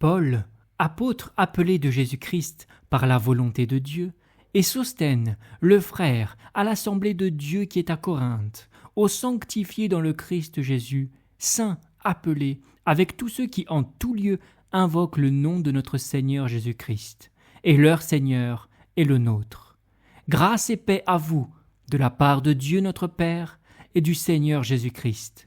Paul, apôtre appelé de Jésus-Christ par la volonté de Dieu, et Sosthène, le frère, à l'assemblée de Dieu qui est à Corinthe, aux sanctifiés dans le Christ Jésus, saints appelés, avec tous ceux qui en tout lieu invoquent le nom de notre Seigneur Jésus-Christ, et leur Seigneur est le nôtre. Grâce et paix à vous, de la part de Dieu notre Père et du Seigneur Jésus-Christ.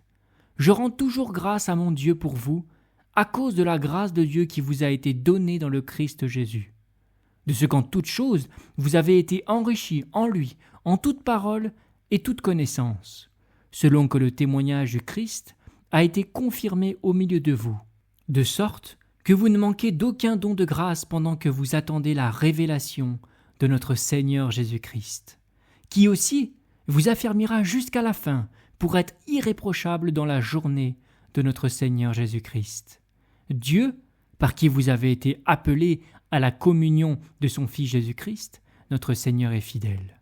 Je rends toujours grâce à mon Dieu pour vous, à cause de la grâce de Dieu qui vous a été donnée dans le Christ Jésus. De ce qu'en toute chose vous avez été enrichis en lui, en toute parole et toute connaissance, selon que le témoignage du Christ a été confirmé au milieu de vous, de sorte que vous ne manquez d'aucun don de grâce pendant que vous attendez la révélation de notre Seigneur Jésus-Christ, qui aussi vous affermira jusqu'à la fin pour être irréprochable dans la journée de notre Seigneur Jésus-Christ. Dieu, par qui vous avez été appelés à la communion de son Fils Jésus-Christ, notre Seigneur est fidèle.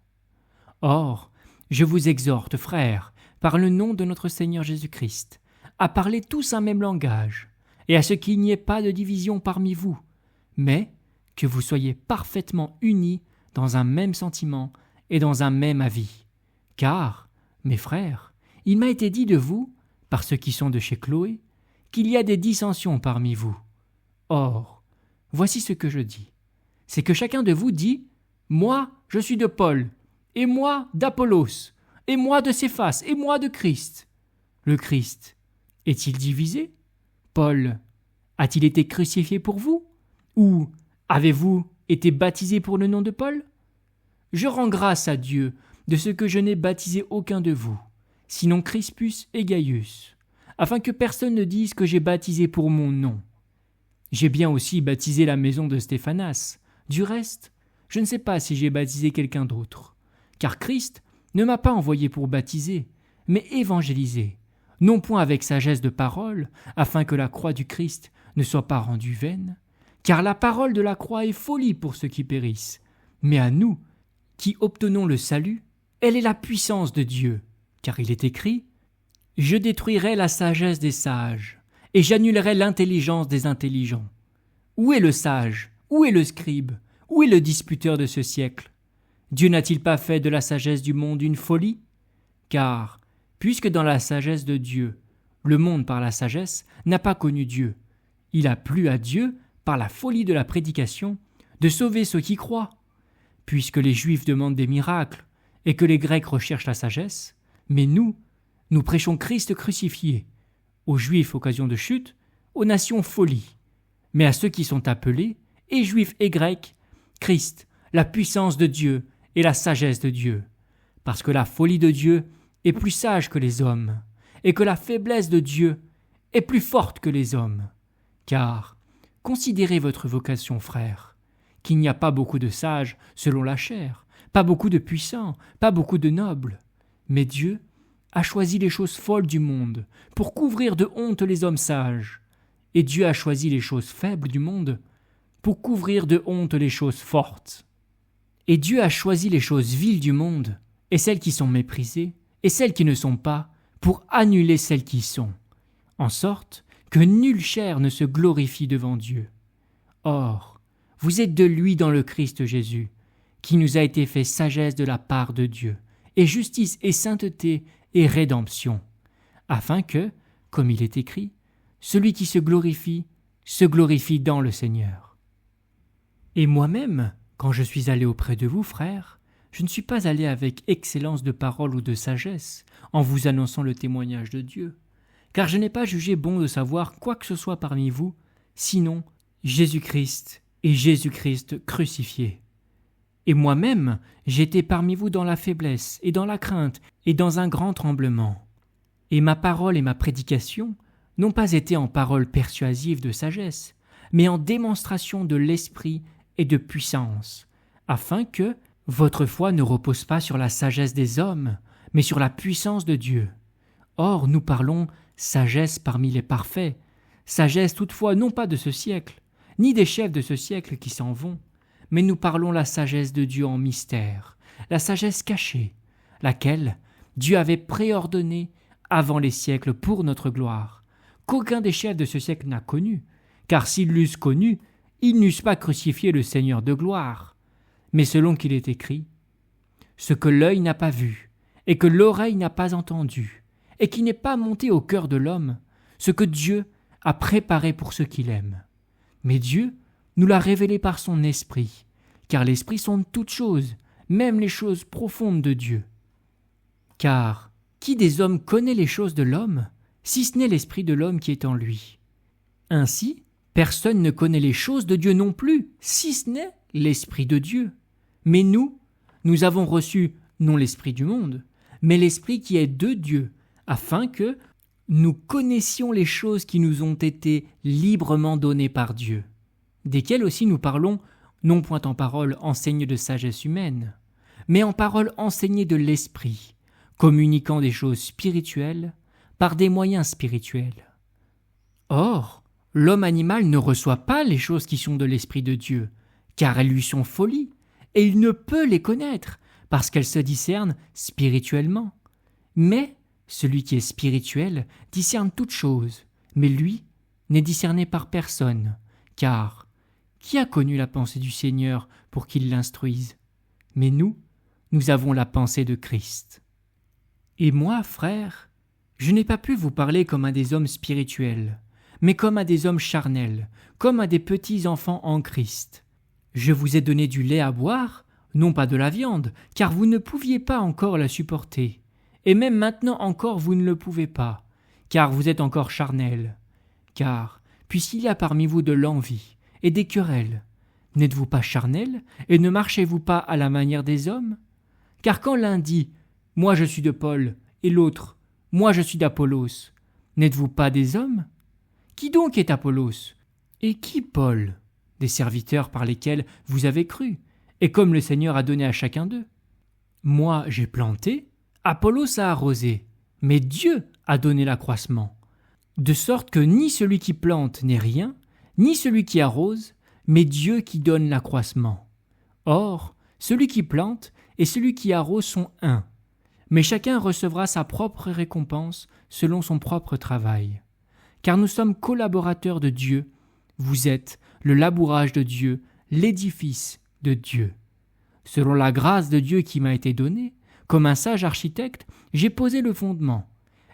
Or, je vous exhorte, frères, par le nom de notre Seigneur Jésus-Christ, à parler tous un même langage, et à ce qu'il n'y ait pas de division parmi vous, mais que vous soyez parfaitement unis dans un même sentiment et dans un même avis. Car, mes frères, il m'a été dit de vous, par ceux qui sont de chez Chloé, qu'il y a des dissensions parmi vous. Or, voici ce que je dis. C'est que chacun de vous dit « Moi, je suis de Paul, et moi d'Apollos, et moi de Céphas, et moi de Christ. » Le Christ est-il divisé? Paul a-t-il été crucifié pour vous? Ou avez-vous été baptisé pour le nom de Paul? Je rends grâce à Dieu de ce que je n'ai baptisé aucun de vous, sinon Crispus et Gaius, afin que personne ne dise que j'ai baptisé pour mon nom. J'ai bien aussi baptisé la maison de Stéphanas. Du reste, je ne sais pas si j'ai baptisé quelqu'un d'autre, car Christ ne m'a pas envoyé pour baptiser, mais évangéliser, non point avec sagesse de parole, afin que la croix du Christ ne soit pas rendue vaine, car la parole de la croix est folie pour ceux qui périssent, mais à nous, qui obtenons le salut, elle est la puissance de Dieu, car il est écrit « Je détruirai la sagesse des sages, et j'annulerai l'intelligence des intelligents. Où est le sage? Où est le scribe? Où est le disputeur de ce siècle? Dieu n'a-t-il pas fait de la sagesse du monde une folie? Car, puisque dans la sagesse de Dieu, le monde par la sagesse n'a pas connu Dieu, il a plu à Dieu, par la folie de la prédication, de sauver ceux qui croient. Puisque les Juifs demandent des miracles, et que les Grecs recherchent la sagesse, mais nous prêchons Christ crucifié, aux Juifs occasion de chute, aux nations folie, mais à ceux qui sont appelés, et Juifs et Grecs, Christ, la puissance de Dieu et la sagesse de Dieu, parce que la folie de Dieu est plus sage que les hommes, et que la faiblesse de Dieu est plus forte que les hommes. Car, considérez votre vocation, frères, qu'il n'y a pas beaucoup de sages selon la chair, pas beaucoup de puissants, pas beaucoup de nobles, mais Dieu a choisi les choses folles du monde pour couvrir de honte les hommes sages, et Dieu a choisi les choses faibles du monde pour couvrir de honte les choses fortes. Et Dieu a choisi les choses viles du monde, et celles qui sont méprisées, et celles qui ne sont pas, pour annuler celles qui sont, en sorte que nulle chair ne se glorifie devant Dieu. Or, vous êtes de lui dans le Christ Jésus, qui nous a été fait sagesse de la part de Dieu, et justice et sainteté et rédemption, afin que, comme il est écrit, celui qui se glorifie dans le Seigneur. Et moi-même, quand je suis allé auprès de vous, frères, je ne suis pas allé avec excellence de parole ou de sagesse, en vous annonçant le témoignage de Dieu, car je n'ai pas jugé bon de savoir quoi que ce soit parmi vous, sinon Jésus-Christ et Jésus-Christ crucifié. Et moi-même, j'étais parmi vous dans la faiblesse et dans la crainte et dans un grand tremblement. Et ma parole et ma prédication n'ont pas été en paroles persuasives de sagesse, mais en démonstration de l'esprit et de puissance, afin que votre foi ne repose pas sur la sagesse des hommes, mais sur la puissance de Dieu. Or, nous parlons sagesse parmi les parfaits, sagesse toutefois non pas de ce siècle, ni des chefs de ce siècle qui s'en vont, mais nous parlons la sagesse de Dieu en mystère, la sagesse cachée, laquelle Dieu avait préordonnée avant les siècles pour notre gloire, qu'aucun des chefs de ce siècle n'a connue, car s'ils l'eussent connu, ils n'eussent pas crucifié le Seigneur de gloire. Mais selon qu'il est écrit, « Ce que l'œil n'a pas vu, et que l'oreille n'a pas entendu, et qui n'est pas monté au cœur de l'homme, ce que Dieu a préparé pour ceux qu'il aime. Mais Dieu nous l'a révélé par son Esprit, car l'Esprit sonde toutes choses, même les choses profondes de Dieu. Car qui des hommes connaît les choses de l'homme, si ce n'est l'Esprit de l'homme qui est en lui? Ainsi, personne ne connaît les choses de Dieu non plus, si ce n'est l'Esprit de Dieu. Mais nous avons reçu non l'Esprit du monde, mais l'Esprit qui est de Dieu, afin que nous connaissions les choses qui nous ont été librement données par Dieu, desquelles aussi nous parlons, non point en parole enseignée de sagesse humaine, mais en parole enseignée de l'Esprit, communiquant des choses spirituelles par des moyens spirituels. Or, l'homme animal ne reçoit pas les choses qui sont de l'Esprit de Dieu, car elles lui sont folies, et il ne peut les connaître, parce qu'elles se discernent spirituellement. Mais celui qui est spirituel discerne toutes choses, mais lui n'est discerné par personne, car qui a connu la pensée du Seigneur pour qu'il l'instruise? Mais nous avons la pensée de Christ. Et moi, frères, je n'ai pas pu vous parler comme à des hommes spirituels, mais comme à des hommes charnels, comme à des petits enfants en Christ. Je vous ai donné du lait à boire, non pas de la viande, car vous ne pouviez pas encore la supporter. Et même maintenant encore vous ne le pouvez pas, car vous êtes encore charnels. Car, puisqu'il y a parmi vous de l'envie et des querelles, n'êtes-vous pas charnels et ne marchez-vous pas à la manière des hommes? Car quand l'un dit « Moi je suis de Paul » et l'autre « Moi je suis d'Apollos », n'êtes-vous pas des hommes? Qui donc est Apollos? Et qui Paul? Des serviteurs par lesquels vous avez cru, et comme le Seigneur a donné à chacun d'eux. Moi j'ai planté, Apollos a arrosé, mais Dieu a donné l'accroissement. De sorte que ni celui qui plante n'est rien, ni celui qui arrose, mais Dieu qui donne l'accroissement. Or, celui qui plante et celui qui arrose sont un, mais chacun recevra sa propre récompense selon son propre travail. Car nous sommes collaborateurs de Dieu, vous êtes le labourage de Dieu, l'édifice de Dieu. Selon la grâce de Dieu qui m'a été donnée, comme un sage architecte, j'ai posé le fondement,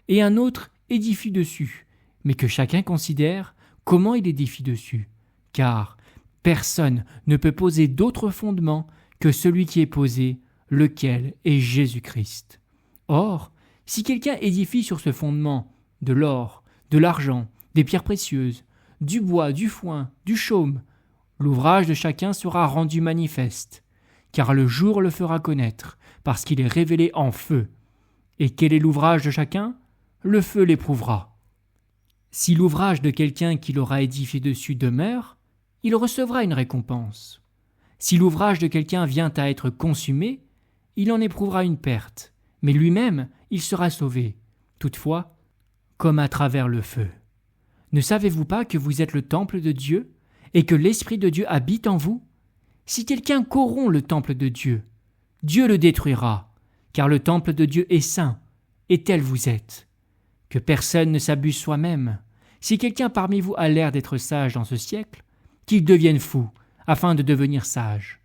et un autre édifie dessus, mais que chacun considère comment il édifie dessus, car personne ne peut poser d'autre fondement que celui qui est posé, lequel est Jésus-Christ. Or, si quelqu'un édifie sur ce fondement de l'or, de l'argent, des pierres précieuses, du bois, du foin, du chaume, l'ouvrage de chacun sera rendu manifeste, car le jour le fera connaître, parce qu'il est révélé en feu. Et quel est l'ouvrage de chacun? Le feu l'éprouvera. Si l'ouvrage de quelqu'un qui l'aura édifié dessus demeure, il recevra une récompense. Si l'ouvrage de quelqu'un vient à être consumé, il en éprouvera une perte, mais lui-même il sera sauvé, toutefois, comme à travers le feu. Ne savez-vous pas que vous êtes le temple de Dieu, et que l'Esprit de Dieu habite en vous? Si quelqu'un corrompt le temple de Dieu, Dieu le détruira, car le temple de Dieu est saint, et tel vous êtes. Que personne ne s'abuse soi-même. Si quelqu'un parmi vous a l'air d'être sage dans ce siècle, qu'il devienne fou, afin de devenir sage.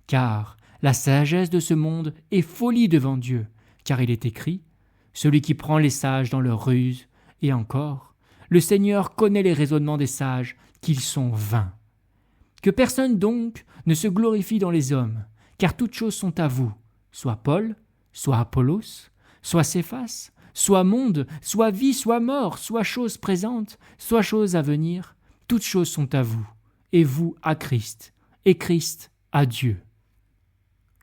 Car la sagesse de ce monde est folie devant Dieu, car il est écrit « Celui qui prend les sages dans leur ruse, et encore, le Seigneur connaît les raisonnements des sages, qu'ils sont vains. » Que personne donc ne se glorifie dans les hommes, car toutes choses sont à vous, soit Paul, soit Apollos, soit Céphas, soit monde, soit vie, soit mort, soit choses présentes, soit choses à venir, toutes choses sont à vous, et vous à Christ, et Christ à Dieu.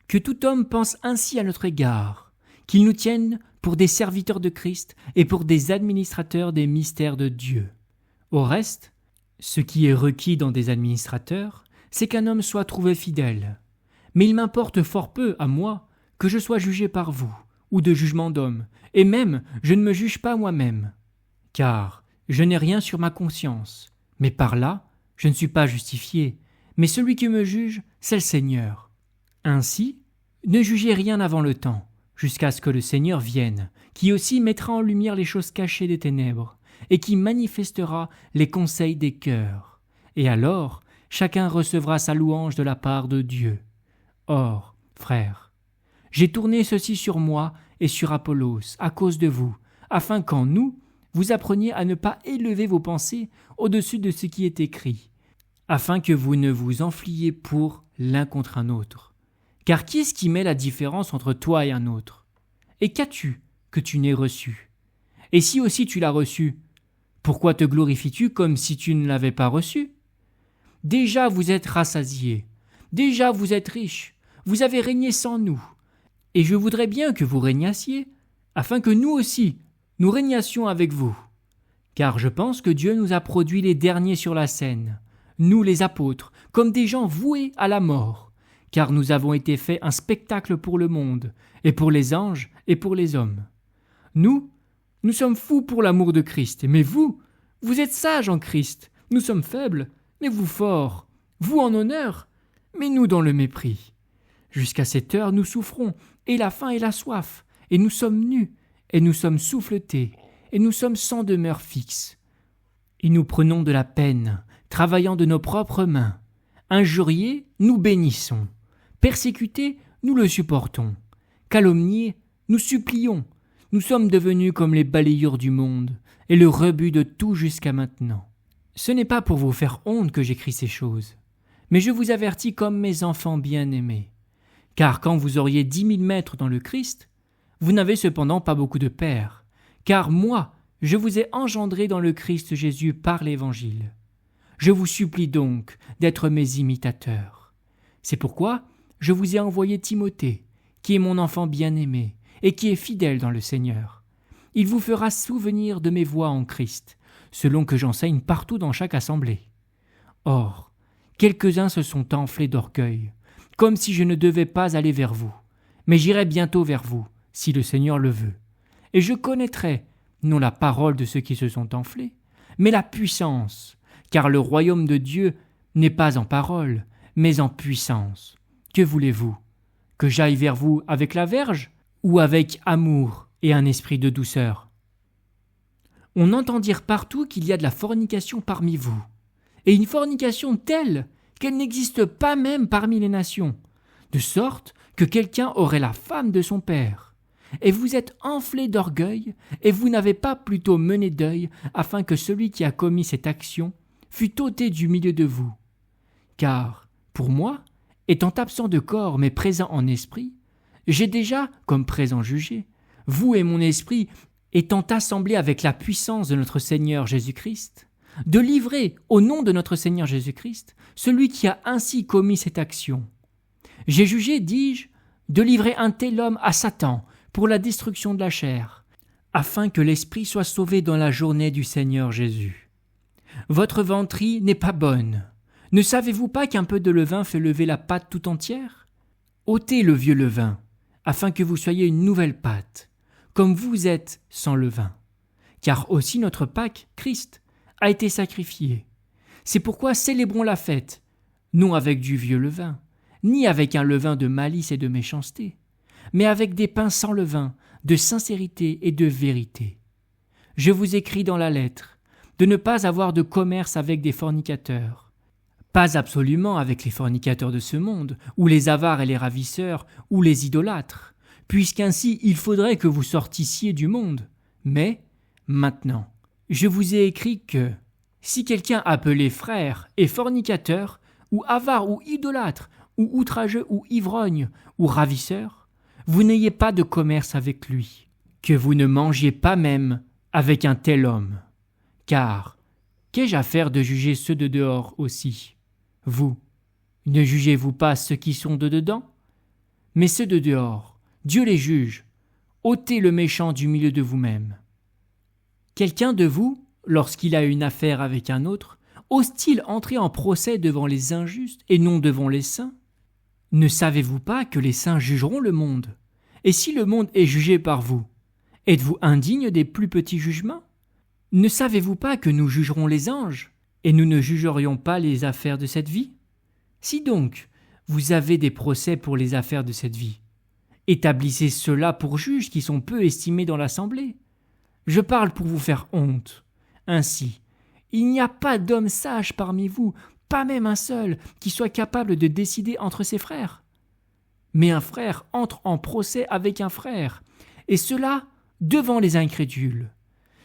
Que tout homme pense ainsi à notre égard, qu'il nous tienne pour des serviteurs de Christ et pour des administrateurs des mystères de Dieu. Au reste, ce qui est requis dans des administrateurs, c'est qu'un homme soit trouvé fidèle. Mais il m'importe fort peu, à moi, que je sois jugé par vous, ou de jugement d'homme, et même je ne me juge pas moi-même. Car je n'ai rien sur ma conscience, mais par là, je ne suis pas justifié, mais celui qui me juge, c'est le Seigneur. Ainsi, ne jugez rien avant le temps, jusqu'à ce que le Seigneur vienne, qui aussi mettra en lumière les choses cachées des ténèbres, et qui manifestera les conseils des cœurs. et alors chacun recevra sa louange de la part de Dieu. Or, frères, j'ai tourné ceci sur moi et sur Apollos à cause de vous, afin qu'en nous, vous appreniez à ne pas élever vos pensées au-dessus de ce qui est écrit, afin que vous ne vous enfliez pour l'un contre un autre. Car qui est-ce qui met la différence entre toi et un autre? Et qu'as-tu que tu n'aies reçu? Et si aussi tu l'as reçu, pourquoi te glorifies-tu comme si tu ne l'avais pas reçu? Déjà vous êtes rassasiés, déjà vous êtes riches, vous avez régné sans nous, et je voudrais bien que vous régnassiez, afin que nous aussi, nous régnassions avec vous. Car je pense que Dieu nous a produits les derniers sur la scène, nous les apôtres, comme des gens voués à la mort, car nous avons été faits un spectacle pour le monde, et pour les anges, et pour les hommes. Nous sommes fous pour l'amour de Christ, mais vous êtes sages en Christ, nous sommes faibles, mais vous forts, vous en honneur, mais nous dans le mépris. Jusqu'à cette heure nous souffrons, et la faim et la soif, et nous sommes nus, et nous sommes souffletés, et nous sommes sans demeure fixe. Et nous prenons de la peine, travaillant de nos propres mains. Injuriés, nous bénissons. Persécutés, nous le supportons. Calomniés, nous supplions. Nous sommes devenus comme les balayures du monde, et le rebut de tout jusqu'à maintenant. Ce n'est pas pour vous faire honte que j'écris ces choses, mais je vous avertis comme mes enfants bien-aimés. Car quand vous auriez 10 000 maîtres dans le Christ, vous n'avez cependant pas beaucoup de pères, car moi, je vous ai engendré dans le Christ Jésus par l'Évangile. Je vous supplie donc d'être mes imitateurs. C'est pourquoi je vous ai envoyé Timothée, qui est mon enfant bien-aimé et qui est fidèle dans le Seigneur. Il vous fera souvenir de mes voies en Christ, selon que j'enseigne partout dans chaque assemblée. Or, quelques-uns se sont enflés d'orgueil, comme si je ne devais pas aller vers vous, mais j'irai bientôt vers vous, si le Seigneur le veut. Et je connaîtrai, non la parole de ceux qui se sont enflés, mais la puissance, car le royaume de Dieu n'est pas en parole, mais en puissance. Que voulez-vous? Que j'aille vers vous avec la verge, ou avec amour et un esprit de douceur? On entend dire partout qu'il y a de la fornication parmi vous, et une fornication telle qu'elle n'existe pas même parmi les nations, de sorte que quelqu'un aurait la femme de son père. Et vous êtes enflés d'orgueil, et vous n'avez pas plutôt mené deuil, afin que celui qui a commis cette action fût ôté du milieu de vous. Car, pour moi, étant absent de corps mais présent en esprit, j'ai déjà, comme présent jugé, vous et mon esprit étant assemblés avec la puissance de notre Seigneur Jésus-Christ, de livrer, au nom de notre Seigneur Jésus-Christ, celui qui a ainsi commis cette action. J'ai jugé, dis-je, de livrer un tel homme à Satan pour la destruction de la chair, afin que l'esprit soit sauvé dans la journée du Seigneur Jésus. Votre venterie n'est pas bonne. Ne savez-vous pas qu'un peu de levain fait lever la pâte tout entière? Ôtez le vieux levain, afin que vous soyez une nouvelle pâte, comme vous êtes sans levain. Car aussi notre Pâque, Christ, a été sacrifié. C'est pourquoi célébrons la fête, non avec du vieux levain, ni avec un levain de malice et de méchanceté, mais avec des pains sans levain, de sincérité et de vérité. Je vous écris dans la lettre de ne pas avoir de commerce avec des fornicateurs, pas absolument avec les fornicateurs de ce monde, ou les avares et les ravisseurs, ou les idolâtres, puisqu'ainsi il faudrait que vous sortissiez du monde. Mais, maintenant, je vous ai écrit que, si quelqu'un appelé frère est fornicateur, ou avare, ou idolâtre, ou outrageux, ou ivrogne, ou ravisseur, vous n'ayez pas de commerce avec lui, que vous ne mangiez pas même avec un tel homme. Car, qu'ai-je à faire de juger ceux de dehors aussi? Vous, ne jugez-vous pas ceux qui sont de dedans? Mais ceux de dehors, Dieu les juge. Ôtez le méchant du milieu de vous-même. Quelqu'un de vous, lorsqu'il a une affaire avec un autre, ose-t-il entrer en procès devant les injustes et non devant les saints? Ne savez-vous pas que les saints jugeront le monde? Et si le monde est jugé par vous, êtes-vous indigne des plus petits jugements? Ne savez-vous pas que nous jugerons les anges, et nous ne jugerions pas les affaires de cette vie? Si donc vous avez des procès pour les affaires de cette vie, établissez ceux-là pour juges qui sont peu estimés dans l'assemblée. Je parle pour vous faire honte. Ainsi, Il n'y a pas d'homme sage parmi vous, pas même un seul, qui soit capable de décider entre ses frères. Mais un frère entre en procès avec un frère, et cela devant les incrédules.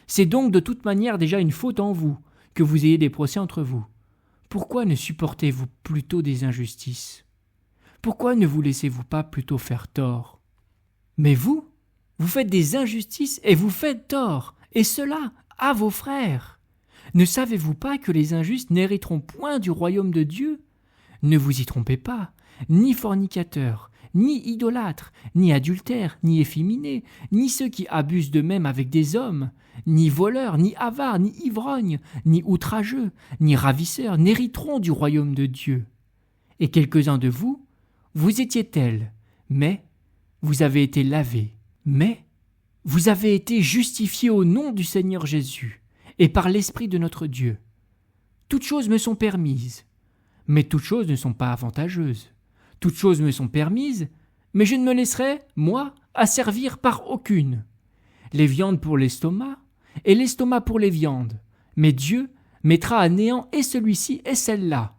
C'est donc de toute manière déjà une faute en vous, que vous ayez des procès entre vous. Pourquoi ne supportez-vous plutôt des injustices? Pourquoi ne vous laissez-vous pas plutôt faire tort? Mais vous faites des injustices et vous faites tort, et cela à vos frères. Ne savez-vous pas que les injustes n'hériteront point du royaume de Dieu? Ne vous y trompez pas, ni fornicateurs, ni idolâtres, ni adultères, ni efféminés, ni ceux qui abusent d'eux-mêmes avec des hommes, ni voleurs, ni avares, ni ivrognes, ni outrageux, ni ravisseurs n'hériteront du royaume de Dieu. Et quelques-uns de vous, vous étiez tels, mais vous avez été lavés, mais vous avez été justifiés au nom du Seigneur Jésus et par l'Esprit de notre Dieu. Toutes choses me sont permises, mais toutes choses ne sont pas avantageuses. Toutes choses me sont permises, mais je ne me laisserai, moi, asservir par aucune. Les viandes pour l'estomac, et l'estomac pour les viandes, mais Dieu mettra à néant et celui-ci et celle-là.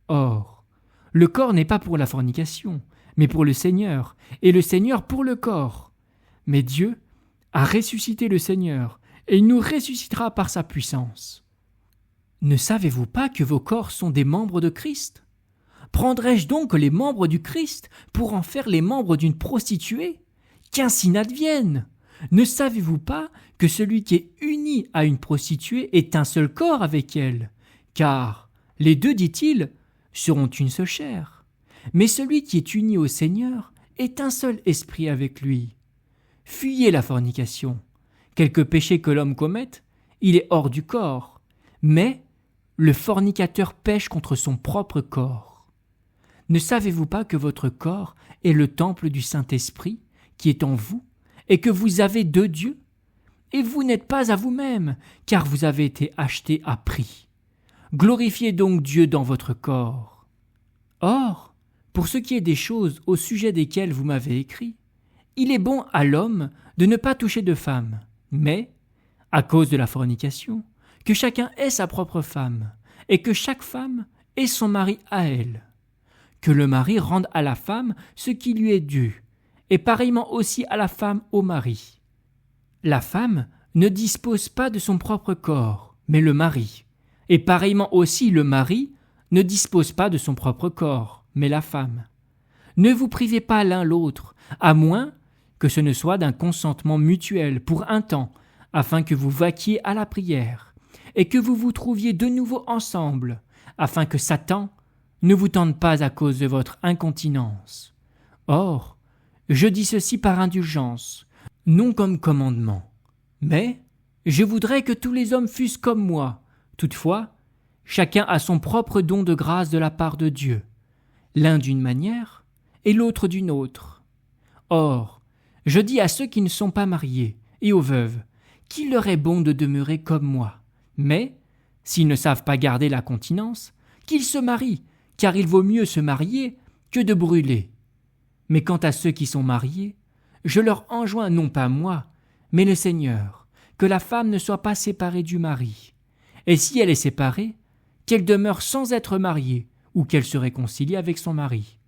Or, le corps n'est pas pour la fornication, mais pour le Seigneur, et le Seigneur pour le corps. Mais Dieu a ressuscité le Seigneur, et il nous ressuscitera par sa puissance. Ne savez-vous pas que vos corps sont des membres de Christ? Prendrais-je donc les membres du Christ pour en faire les membres d'une prostituée? Qu'ainsi n'advienne! Ne savez-vous pas que celui qui est uni à une prostituée est un seul corps avec elle? Car les deux, dit-il, seront une seule chair. Mais celui qui est uni au Seigneur est un seul esprit avec lui. Fuyez la fornication. Quelque péché que l'homme commette, il est hors du corps. Mais le fornicateur pêche contre son propre corps. Ne savez-vous pas que votre corps est le temple du Saint-Esprit qui est en vous, et que vous avez de Dieu? Et vous n'êtes pas à vous-même, car vous avez été achetés à prix. Glorifiez donc Dieu dans votre corps. Or, pour ce qui est des choses au sujet desquelles vous m'avez écrit, il est bon à l'homme de ne pas toucher de femme, mais, à cause de la fornication, que chacun ait sa propre femme, et que chaque femme ait son mari à elle. Que le mari rende à la femme ce qui lui est dû, et pareillement aussi à la femme au mari. La femme ne dispose pas de son propre corps, mais le mari, et pareillement aussi le mari ne dispose pas de son propre corps, mais la femme. Ne vous privez pas l'un l'autre, à moins que ce ne soit d'un consentement mutuel pour un temps, afin que vous vaquiez à la prière, et que vous vous trouviez de nouveau ensemble, afin que Satan ne vous tente pas à cause de votre incontinence. Or, je dis ceci par indulgence, non comme commandement. Mais je voudrais que tous les hommes fussent comme moi. Toutefois, chacun a son propre don de grâce de la part de Dieu, l'un d'une manière et l'autre d'une autre. Or, je dis à ceux qui ne sont pas mariés et aux veuves qu'il leur est bon de demeurer comme moi. Mais, s'ils ne savent pas garder la continence, qu'ils se marient, car il vaut mieux se marier que de brûler. Mais quant à ceux qui sont mariés, je leur enjoins non pas moi, mais le Seigneur, que la femme ne soit pas séparée du mari. Et si elle est séparée, qu'elle demeure sans être mariée, ou qu'elle se réconcilie avec son mari.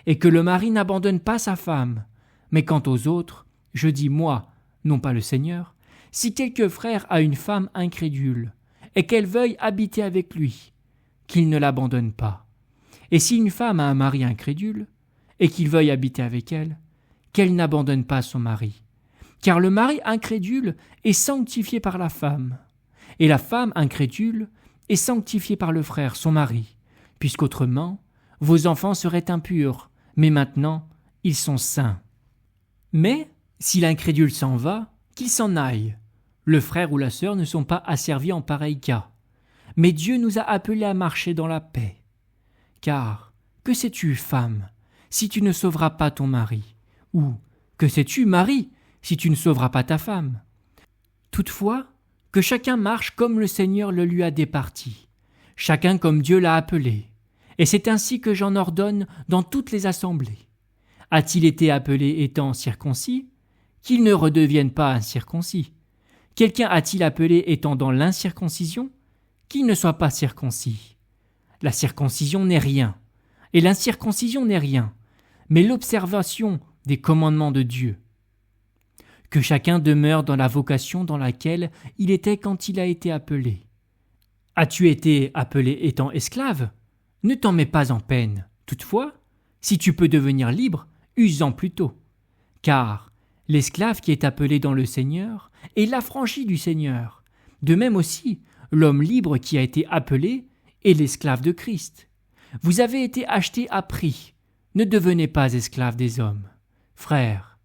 Et que le mari n'abandonne pas sa femme. Mais quant aux autres, je dis moi, non pas le Seigneur, si quelque frère a une femme incrédule, et qu'elle veuille habiter avec lui, qu'il ne l'abandonne pas. Et si une femme a un mari incrédule, et qu'il veuille habiter avec elle, qu'elle n'abandonne pas son mari. Car le mari incrédule est sanctifié par la femme, et la femme incrédule est sanctifiée par le frère, son mari, puisqu'autrement, vos enfants seraient impurs, mais maintenant, ils sont saints. Mais, si l'incrédule s'en va, qu'il s'en aille. Le frère ou la sœur ne sont pas asservis en pareil cas. Mais Dieu nous a appelés à marcher dans la paix. Car, que sais-tu, femme, si tu ne sauveras pas ton mari? Ou, que sais-tu, mari, si tu ne sauveras pas ta femme? Toutefois, que chacun marche comme le Seigneur le lui a départi, chacun comme Dieu l'a appelé. Et c'est ainsi que j'en ordonne dans toutes les assemblées. A-t-il été appelé étant circoncis? Qu'il ne redevienne pas incirconcis. Quelqu'un a-t-il appelé étant dans l'incirconcision? qui ne soit pas circoncis. La circoncision n'est rien, et l'incirconcision n'est rien, mais l'observation des commandements de Dieu. Que chacun demeure dans la vocation dans laquelle il était quand il a été appelé. As-tu été appelé étant esclave ? Ne t'en mets pas en peine. Toutefois, si tu peux devenir libre, use-en plutôt. Car l'esclave qui est appelé dans le Seigneur est l'affranchi du Seigneur. De même aussi, l'homme libre qui a été appelé est l'esclave de Christ. Vous avez été achetés à prix. Ne devenez pas esclaves des hommes. Frères,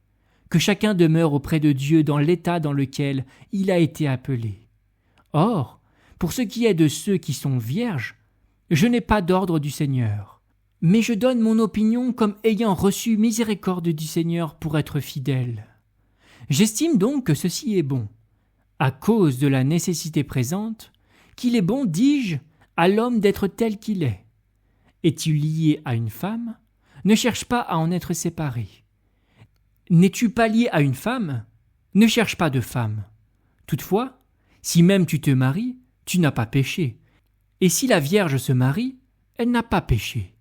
que chacun demeure auprès de Dieu dans l'état dans lequel il a été appelé. Or, pour ce qui est de ceux qui sont vierges, je n'ai pas d'ordre du Seigneur, mais je donne mon opinion comme ayant reçu miséricorde du Seigneur pour être fidèle. J'estime donc que ceci est bon, à cause de la nécessité présente, qu'il est bon, dis-je, à l'homme d'être tel qu'il est. Es-tu lié à une femme ? Ne cherche pas à en être séparé. N'es-tu pas lié à une femme ? Ne cherche pas de femme. Toutefois, si même tu te maries, tu n'as pas péché. Et si la Vierge se marie, elle n'a pas péché.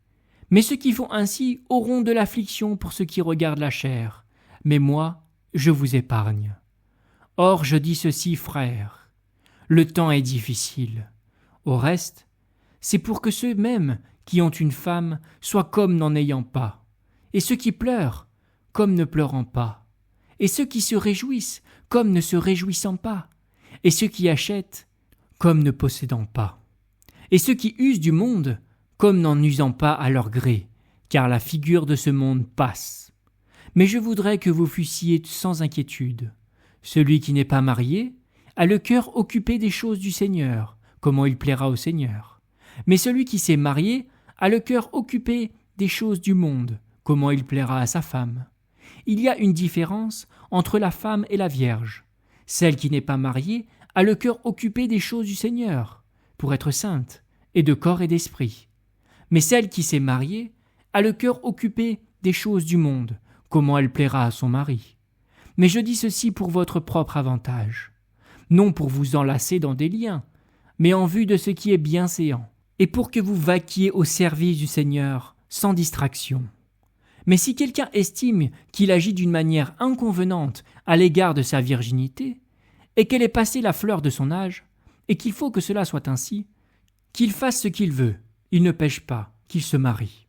Mais ceux qui font ainsi auront de l'affliction pour ce qui regarde la chair. Mais moi, je vous épargne. Or, je dis ceci, frères. Le temps est difficile. Au reste, c'est pour que ceux mêmes qui ont une femme soient comme n'en ayant pas, et ceux qui pleurent comme ne pleurant pas, et ceux qui se réjouissent comme ne se réjouissant pas, et ceux qui achètent comme ne possédant pas, et ceux qui usent du monde comme n'en usant pas à leur gré, car la figure de ce monde passe. Mais je voudrais que vous fussiez sans inquiétude. Celui qui n'est pas marié a le cœur occupé des choses du Seigneur, comment il plaira au Seigneur. Mais celui qui s'est marié a le cœur occupé des choses du monde, comment il plaira à sa femme. Il y a une différence entre la femme et la vierge. Celle qui n'est pas mariée a le cœur occupé des choses du Seigneur, pour être sainte, et de corps et d'esprit. Mais celle qui s'est mariée a le cœur occupé des choses du monde, comment elle plaira à son mari. Mais je dis ceci pour votre propre avantage, non pour vous enlacer dans des liens, mais en vue de ce qui est bienséant, et pour que vous vaquiez au service du Seigneur sans distraction. Mais si quelqu'un estime qu'il agit d'une manière inconvenante à l'égard de sa virginité, et qu'elle est passée la fleur de son âge, et qu'il faut que cela soit ainsi, qu'il fasse ce qu'il veut, il ne pêche pas, qu'il se marie.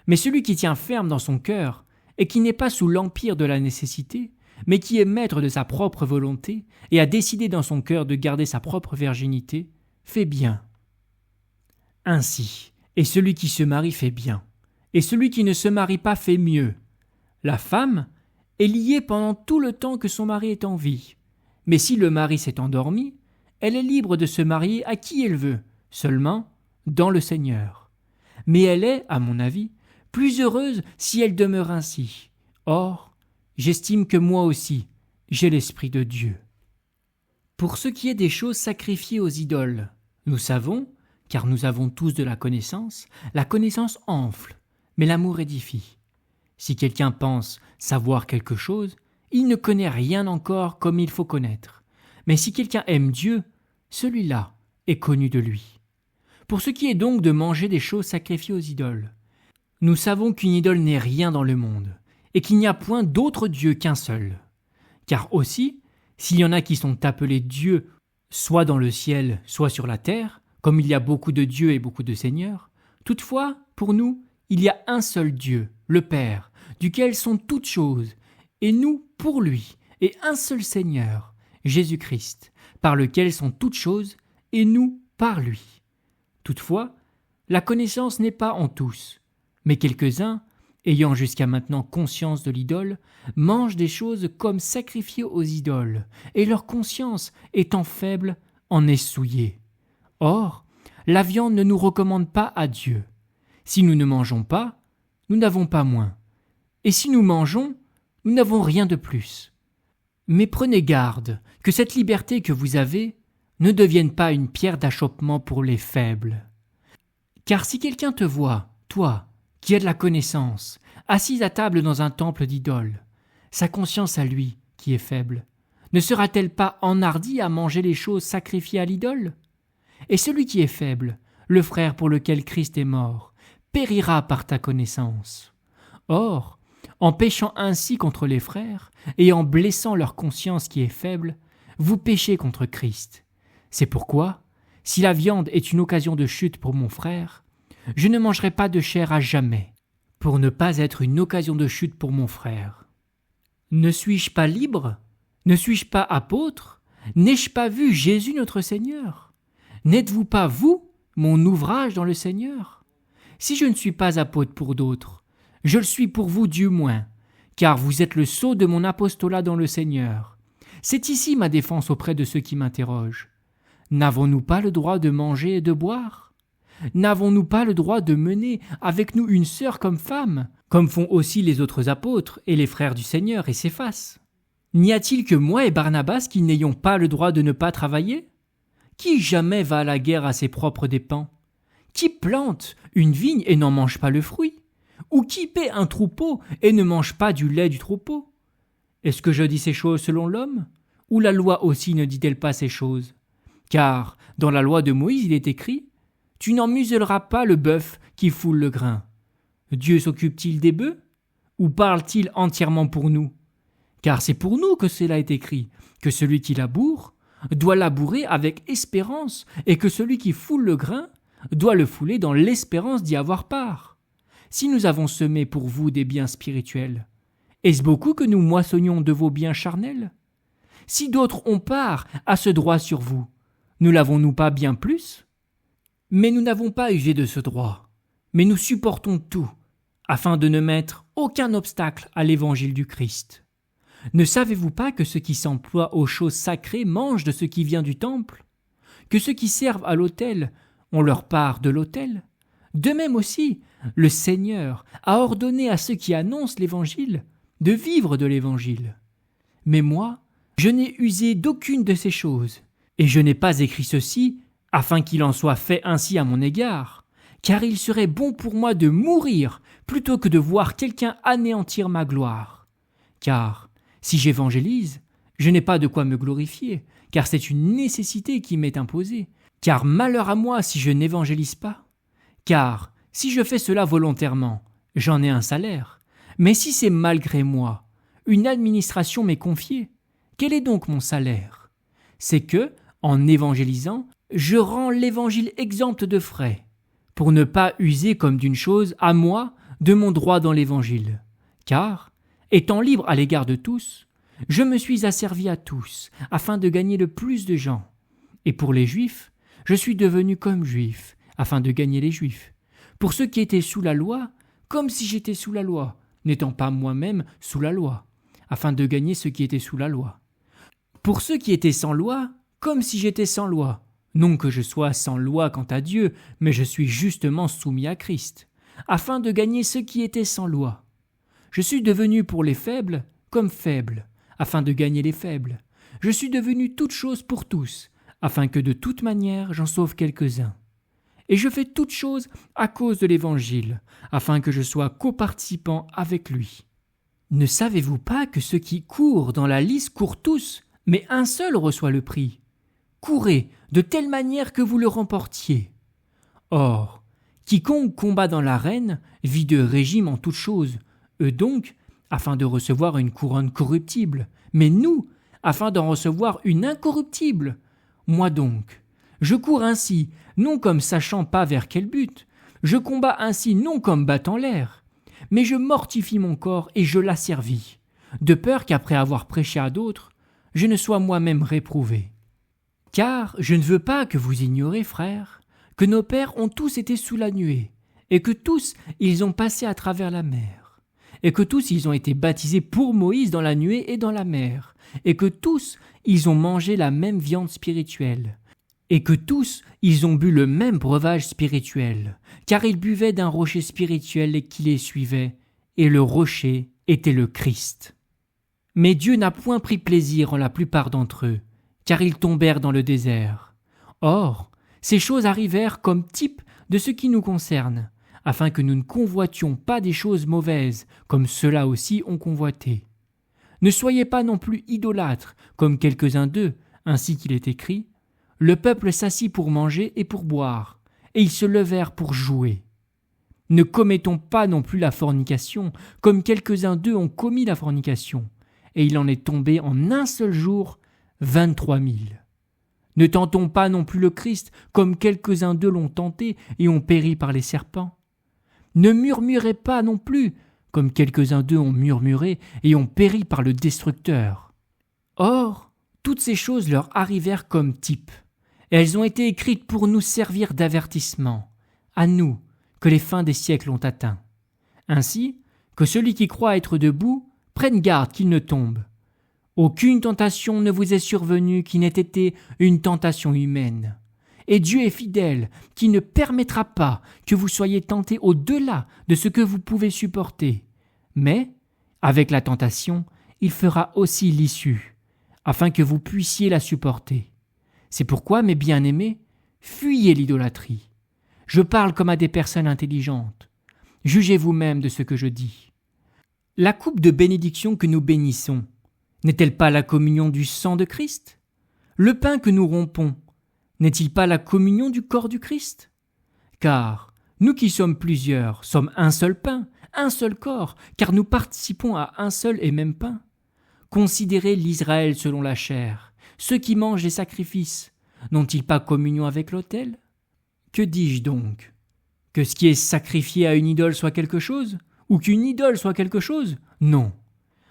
Mais celui qui tient ferme dans son cœur, et qui n'est pas sous l'empire de la nécessité, mais qui est maître de sa propre volonté, et a décidé dans son cœur de garder sa propre virginité, fait bien. Ainsi, et celui qui se marie fait bien, et celui qui ne se marie pas fait mieux. La femme est liée pendant tout le temps que son mari est en vie, mais si le mari s'est endormi, elle est libre de se marier à qui elle veut, seulement dans le Seigneur. Mais elle est, à mon avis, plus heureuse si elle demeure ainsi. Or, j'estime que moi aussi, j'ai l'Esprit de Dieu. Pour ce qui est des choses sacrifiées aux idoles, nous savons, car nous avons tous de la connaissance enfle, mais l'amour édifie. Si quelqu'un pense savoir quelque chose, il ne connaît rien encore comme il faut connaître. Mais si quelqu'un aime Dieu, celui-là est connu de lui. Pour ce qui est donc de manger des choses sacrifiées aux idoles, nous savons qu'une idole n'est rien dans le monde, et qu'il n'y a point d'autre Dieu qu'un seul. Car aussi, s'il y en a qui sont appelés dieux, soit dans le ciel, soit sur la terre, comme il y a beaucoup de dieux et beaucoup de seigneurs, toutefois, pour nous, il y a un seul Dieu, le Père, duquel sont toutes choses, et nous pour lui, et un seul Seigneur, Jésus-Christ, par lequel sont toutes choses, et nous par lui. Toutefois, la connaissance n'est pas en tous, mais quelques-uns, ayant jusqu'à maintenant conscience de l'idole, mangent des choses comme sacrifiées aux idoles, et leur conscience, étant faible, en est souillée. Or, la viande ne nous recommande pas à Dieu. Si nous ne mangeons pas, nous n'avons pas moins. Et si nous mangeons, nous n'avons rien de plus. Mais prenez garde que cette liberté que vous avez ne devienne pas une pierre d'achoppement pour les faibles. Car si quelqu'un te voit, toi, qui as de la connaissance, assis à table dans un temple d'idoles, sa conscience à lui, qui est faible, ne sera-t-elle pas enhardie à manger les choses sacrifiées à l'idole ? et celui qui est faible, le frère pour lequel Christ est mort, périra par ta connaissance. Or, en péchant ainsi contre les frères, et en blessant leur conscience qui est faible, vous péchez contre Christ. C'est pourquoi, si la viande est une occasion de chute pour mon frère, je ne mangerai pas de chair à jamais, pour ne pas être une occasion de chute pour mon frère. Ne suis-je pas libre? Ne suis-je pas apôtre? N'ai-je pas vu Jésus notre Seigneur? N'êtes-vous pas, vous, mon ouvrage dans le Seigneur? Si je ne suis pas apôtre pour d'autres, je le suis pour vous du moins, car vous êtes le sceau de mon apostolat dans le Seigneur. C'est ici ma défense auprès de ceux qui m'interrogent. N'avons-nous pas le droit de manger et de boire? N'avons-nous pas le droit de mener avec nous une sœur comme femme, comme font aussi les autres apôtres et les frères du Seigneur et Céphas? N'y a-t-il que moi et Barnabas qui n'ayons pas le droit de ne pas travailler? Qui jamais va à la guerre à ses propres dépens? Qui plante une vigne et n'en mange pas le fruit? Ou qui paie un troupeau et ne mange pas du lait du troupeau? Est-ce que je dis ces choses selon l'homme? Ou la loi aussi ne dit-elle pas ces choses? Car dans la loi de Moïse il est écrit « Tu n'en muselleras pas le bœuf qui foule le grain ». Dieu s'occupe-t-il des bœufs? Ou parle-t-il entièrement pour nous? Car c'est pour nous que cela est écrit, que celui qui laboure doit labourer avec espérance, et que celui qui foule le grain doit le fouler dans l'espérance d'y avoir part. Si nous avons semé pour vous des biens spirituels, est-ce beaucoup que nous moissonnions de vos biens charnels? Si d'autres ont part à ce droit sur vous, ne l'avons-nous pas bien plus? Mais nous n'avons pas usé de ce droit, mais nous supportons tout, afin de ne mettre aucun obstacle à l'évangile du Christ. Ne savez-vous pas que ceux qui s'emploient aux choses sacrées mangent de ce qui vient du temple? Que ceux qui servent à l'autel ont leur part de l'autel? De même aussi, le Seigneur a ordonné à ceux qui annoncent l'Évangile de vivre de l'Évangile. Mais moi, je n'ai usé d'aucune de ces choses, et je n'ai pas écrit ceci afin qu'il en soit fait ainsi à mon égard, car il serait bon pour moi de mourir plutôt que de voir quelqu'un anéantir ma gloire. Car si j'évangélise, je n'ai pas de quoi me glorifier, car c'est une nécessité qui m'est imposée. Car malheur à moi si je n'évangélise pas. Car si je fais cela volontairement, j'en ai un salaire. Mais si c'est malgré moi, une administration m'est confiée. Quel est donc mon salaire? C'est que, en évangélisant, je rends l'évangile exempt de frais, pour ne pas user comme d'une chose, à moi, de mon droit dans l'évangile. Car, étant libre à l'égard de tous, je me suis asservi à tous, afin de gagner le plus de gens. Et pour les Juifs, je suis devenu comme Juif, afin de gagner les Juifs. Pour ceux qui étaient sous la loi, comme si j'étais sous la loi, n'étant pas moi-même sous la loi, afin de gagner ceux qui étaient sous la loi. Pour ceux qui étaient sans loi, comme si j'étais sans loi. Non que je sois sans loi quant à Dieu, mais je suis justement soumis à Christ, afin de gagner ceux qui étaient sans loi. Je suis devenu pour les faibles comme faible, afin de gagner les faibles. Je suis devenu toute chose pour tous, afin que de toute manière j'en sauve quelques-uns. Et je fais toute chose à cause de l'Évangile, afin que je sois coparticipant avec lui. Ne savez-vous pas que ceux qui courent dans la lice courent tous, mais un seul reçoit le prix? Courez de telle manière que vous le remportiez. Or, quiconque combat dans l'arène vit de régime en toutes choses, eux donc, afin de recevoir une couronne corruptible, mais nous, afin d'en recevoir une incorruptible. Moi donc, je cours ainsi, non comme sachant pas vers quel but, je combats ainsi non comme battant l'air, mais je mortifie mon corps et je l'asservis, de peur qu'après avoir prêché à d'autres, je ne sois moi-même réprouvé. Car je ne veux pas que vous ignorez, frères, que nos pères ont tous été sous la nuée, et que tous ils ont passé à travers la mer, et que tous ils ont été baptisés pour Moïse dans la nuée et dans la mer, et que tous ils ont mangé la même viande spirituelle, et que tous ils ont bu le même breuvage spirituel, car ils buvaient d'un rocher spirituel qui les suivait, et le rocher était le Christ. Mais Dieu n'a point pris plaisir en la plupart d'entre eux, car ils tombèrent dans le désert. Or, ces choses arrivèrent comme type de ce qui nous concerne, afin que nous ne convoitions pas des choses mauvaises, comme ceux-là aussi ont convoité. Ne soyez pas non plus idolâtres, comme quelques-uns d'eux, ainsi qu'il est écrit, « le peuple s'assit pour manger et pour boire, et ils se levèrent pour jouer. Ne commettons pas non plus la fornication, comme quelques-uns d'eux ont commis la fornication, et il en est tombé en un seul jour 23 000. Ne tentons pas non plus le Christ, comme quelques-uns d'eux l'ont tenté et ont péri par les serpents. Ne murmurez pas non plus, comme quelques-uns d'eux ont murmuré et ont péri par le destructeur. Or, toutes ces choses leur arrivèrent comme type, et elles ont été écrites pour nous servir d'avertissement, à nous, que les fins des siècles ont atteint. Ainsi, que celui qui croit être debout prenne garde qu'il ne tombe. Aucune tentation ne vous est survenue qui n'ait été une tentation humaine. Et Dieu est fidèle, qui ne permettra pas que vous soyez tentés au-delà de ce que vous pouvez supporter. Mais, avec la tentation, il fera aussi l'issue, afin que vous puissiez la supporter. C'est pourquoi, mes bien-aimés, fuyez l'idolâtrie. Je parle comme à des personnes intelligentes. Jugez vous-même de ce que je dis. La coupe de bénédiction que nous bénissons, n'est-elle pas la communion du sang de Christ ? Le pain que nous rompons, n'est-il pas la communion du corps du Christ ? Car nous qui sommes plusieurs sommes un seul pain, un seul corps, car nous participons à un seul et même pain. Considérez l'Israël selon la chair. Ceux qui mangent les sacrifices, n'ont-ils pas communion avec l'autel ? Que dis-je donc ? Que ce qui est sacrifié à une idole soit quelque chose ? Ou qu'une idole soit quelque chose ? Non.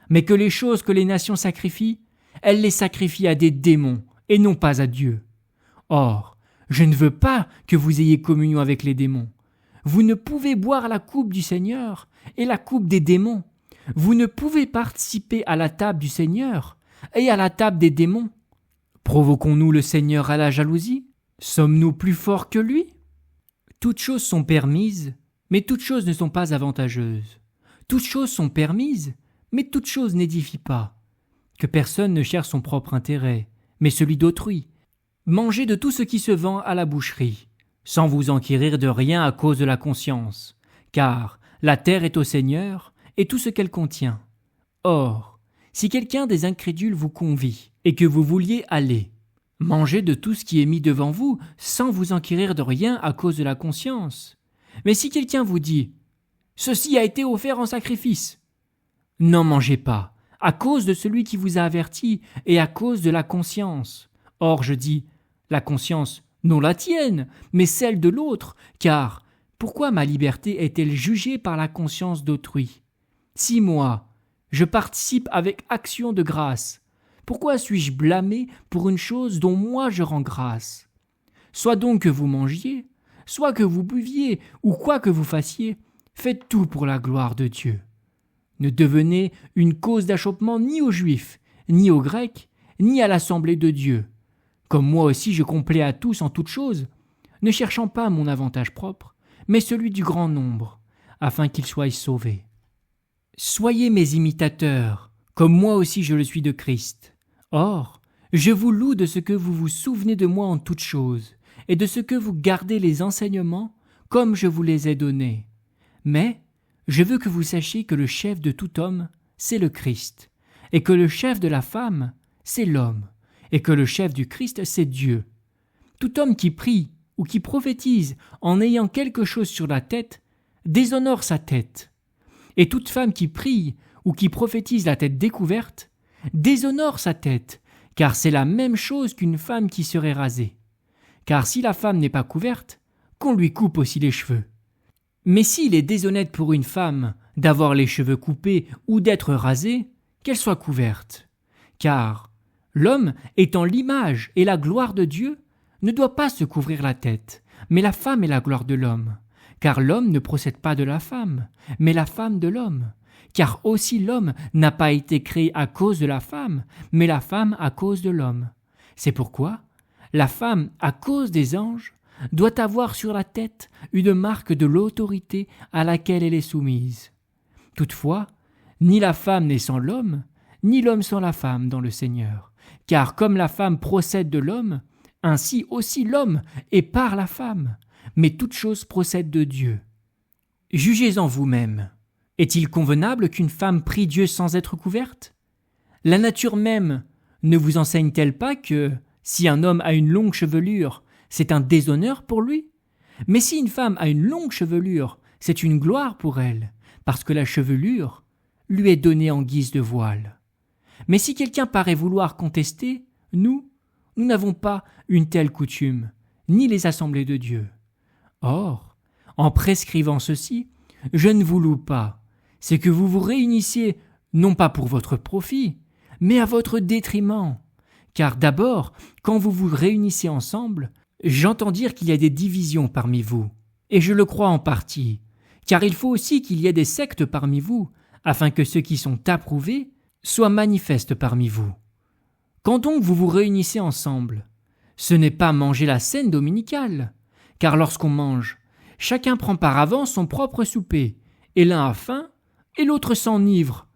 Mais que les choses que les nations sacrifient, elles les sacrifient à des démons et non pas à Dieu. Or, je ne veux pas que vous ayez communion avec les démons. Vous ne pouvez boire la coupe du Seigneur et la coupe des démons. Vous ne pouvez participer à la table du Seigneur et à la table des démons. Provoquons-nous le Seigneur à la jalousie ? Sommes-nous plus forts que lui ? Toutes choses sont permises, mais toutes choses ne sont pas avantageuses. Toutes choses sont permises, mais toutes choses n'édifient pas. Que personne ne cherche son propre intérêt, mais celui d'autrui. Mangez de tout ce qui se vend à la boucherie, sans vous enquérir de rien à cause de la conscience, car la terre est au Seigneur et tout ce qu'elle contient. Or, si quelqu'un des incrédules vous convie et que vous vouliez aller, mangez de tout ce qui est mis devant vous, sans vous enquérir de rien à cause de la conscience. Mais si quelqu'un vous dit « Ceci a été offert en sacrifice », n'en mangez pas, à cause de celui qui vous a averti et à cause de la conscience. Or, je dis, la conscience, non la tienne, mais celle de l'autre, car pourquoi ma liberté est-elle jugée par la conscience d'autrui ? Si moi, je participe avec action de grâce, pourquoi suis-je blâmé pour une chose dont moi je rends grâce ? Soit donc que vous mangiez, soit que vous buviez, ou quoi que vous fassiez, faites tout pour la gloire de Dieu. Ne devenez une cause d'achoppement ni aux Juifs, ni aux Grecs, ni à l'assemblée de Dieu. Comme moi aussi je complais à tous en toutes choses, ne cherchant pas mon avantage propre, mais celui du grand nombre, afin qu'ils soient sauvés. Soyez mes imitateurs, comme moi aussi je le suis de Christ. Or, je vous loue de ce que vous vous souvenez de moi en toutes choses, et de ce que vous gardez les enseignements comme je vous les ai donnés. Mais je veux que vous sachiez que le chef de tout homme, c'est le Christ, et que le chef de la femme, c'est l'homme, et que le chef du Christ, c'est Dieu. Tout homme qui prie ou qui prophétise en ayant quelque chose sur la tête, déshonore sa tête. Et toute femme qui prie ou qui prophétise la tête découverte, déshonore sa tête, car c'est la même chose qu'une femme qui serait rasée. Car si la femme n'est pas couverte, qu'on lui coupe aussi les cheveux. Mais s'il est déshonnête pour une femme d'avoir les cheveux coupés ou d'être rasée, qu'elle soit couverte. Car l'homme, étant l'image et la gloire de Dieu, ne doit pas se couvrir la tête, mais la femme est la gloire de l'homme. Car l'homme ne procède pas de la femme, mais la femme de l'homme. Car aussi l'homme n'a pas été créé à cause de la femme, mais la femme à cause de l'homme. C'est pourquoi la femme, à cause des anges, doit avoir sur la tête une marque de l'autorité à laquelle elle est soumise. Toutefois, ni la femme n'est sans l'homme, ni l'homme sans la femme dans le Seigneur. Car comme la femme procède de l'homme, ainsi aussi l'homme est par la femme, mais toute chose procède de Dieu. Jugez-en vous-même. Est-il convenable qu'une femme prie Dieu sans être couverte ? La nature même ne vous enseigne-t-elle pas que, Si un homme a une longue chevelure, c'est un déshonneur pour lui. Mais si une femme a une longue chevelure, c'est une gloire pour elle, parce que la chevelure lui est donnée en guise de voile. Mais si quelqu'un paraît vouloir contester, nous n'avons pas une telle coutume, ni les assemblées de Dieu. Or, en prescrivant ceci, je ne vous loue pas, c'est que vous vous réunissiez non pas pour votre profit, mais à votre détriment. Car d'abord, quand vous vous réunissez ensemble, j'entends dire qu'il y a des divisions parmi vous, et je le crois en partie, car il faut aussi qu'il y ait des sectes parmi vous, afin que ceux qui sont approuvés soient manifestes parmi vous. Quand donc vous vous réunissez ensemble, ce n'est pas manger la scène dominicale, car lorsqu'on mange, chacun prend par avance son propre souper, et l'un a faim, et l'autre s'enivre.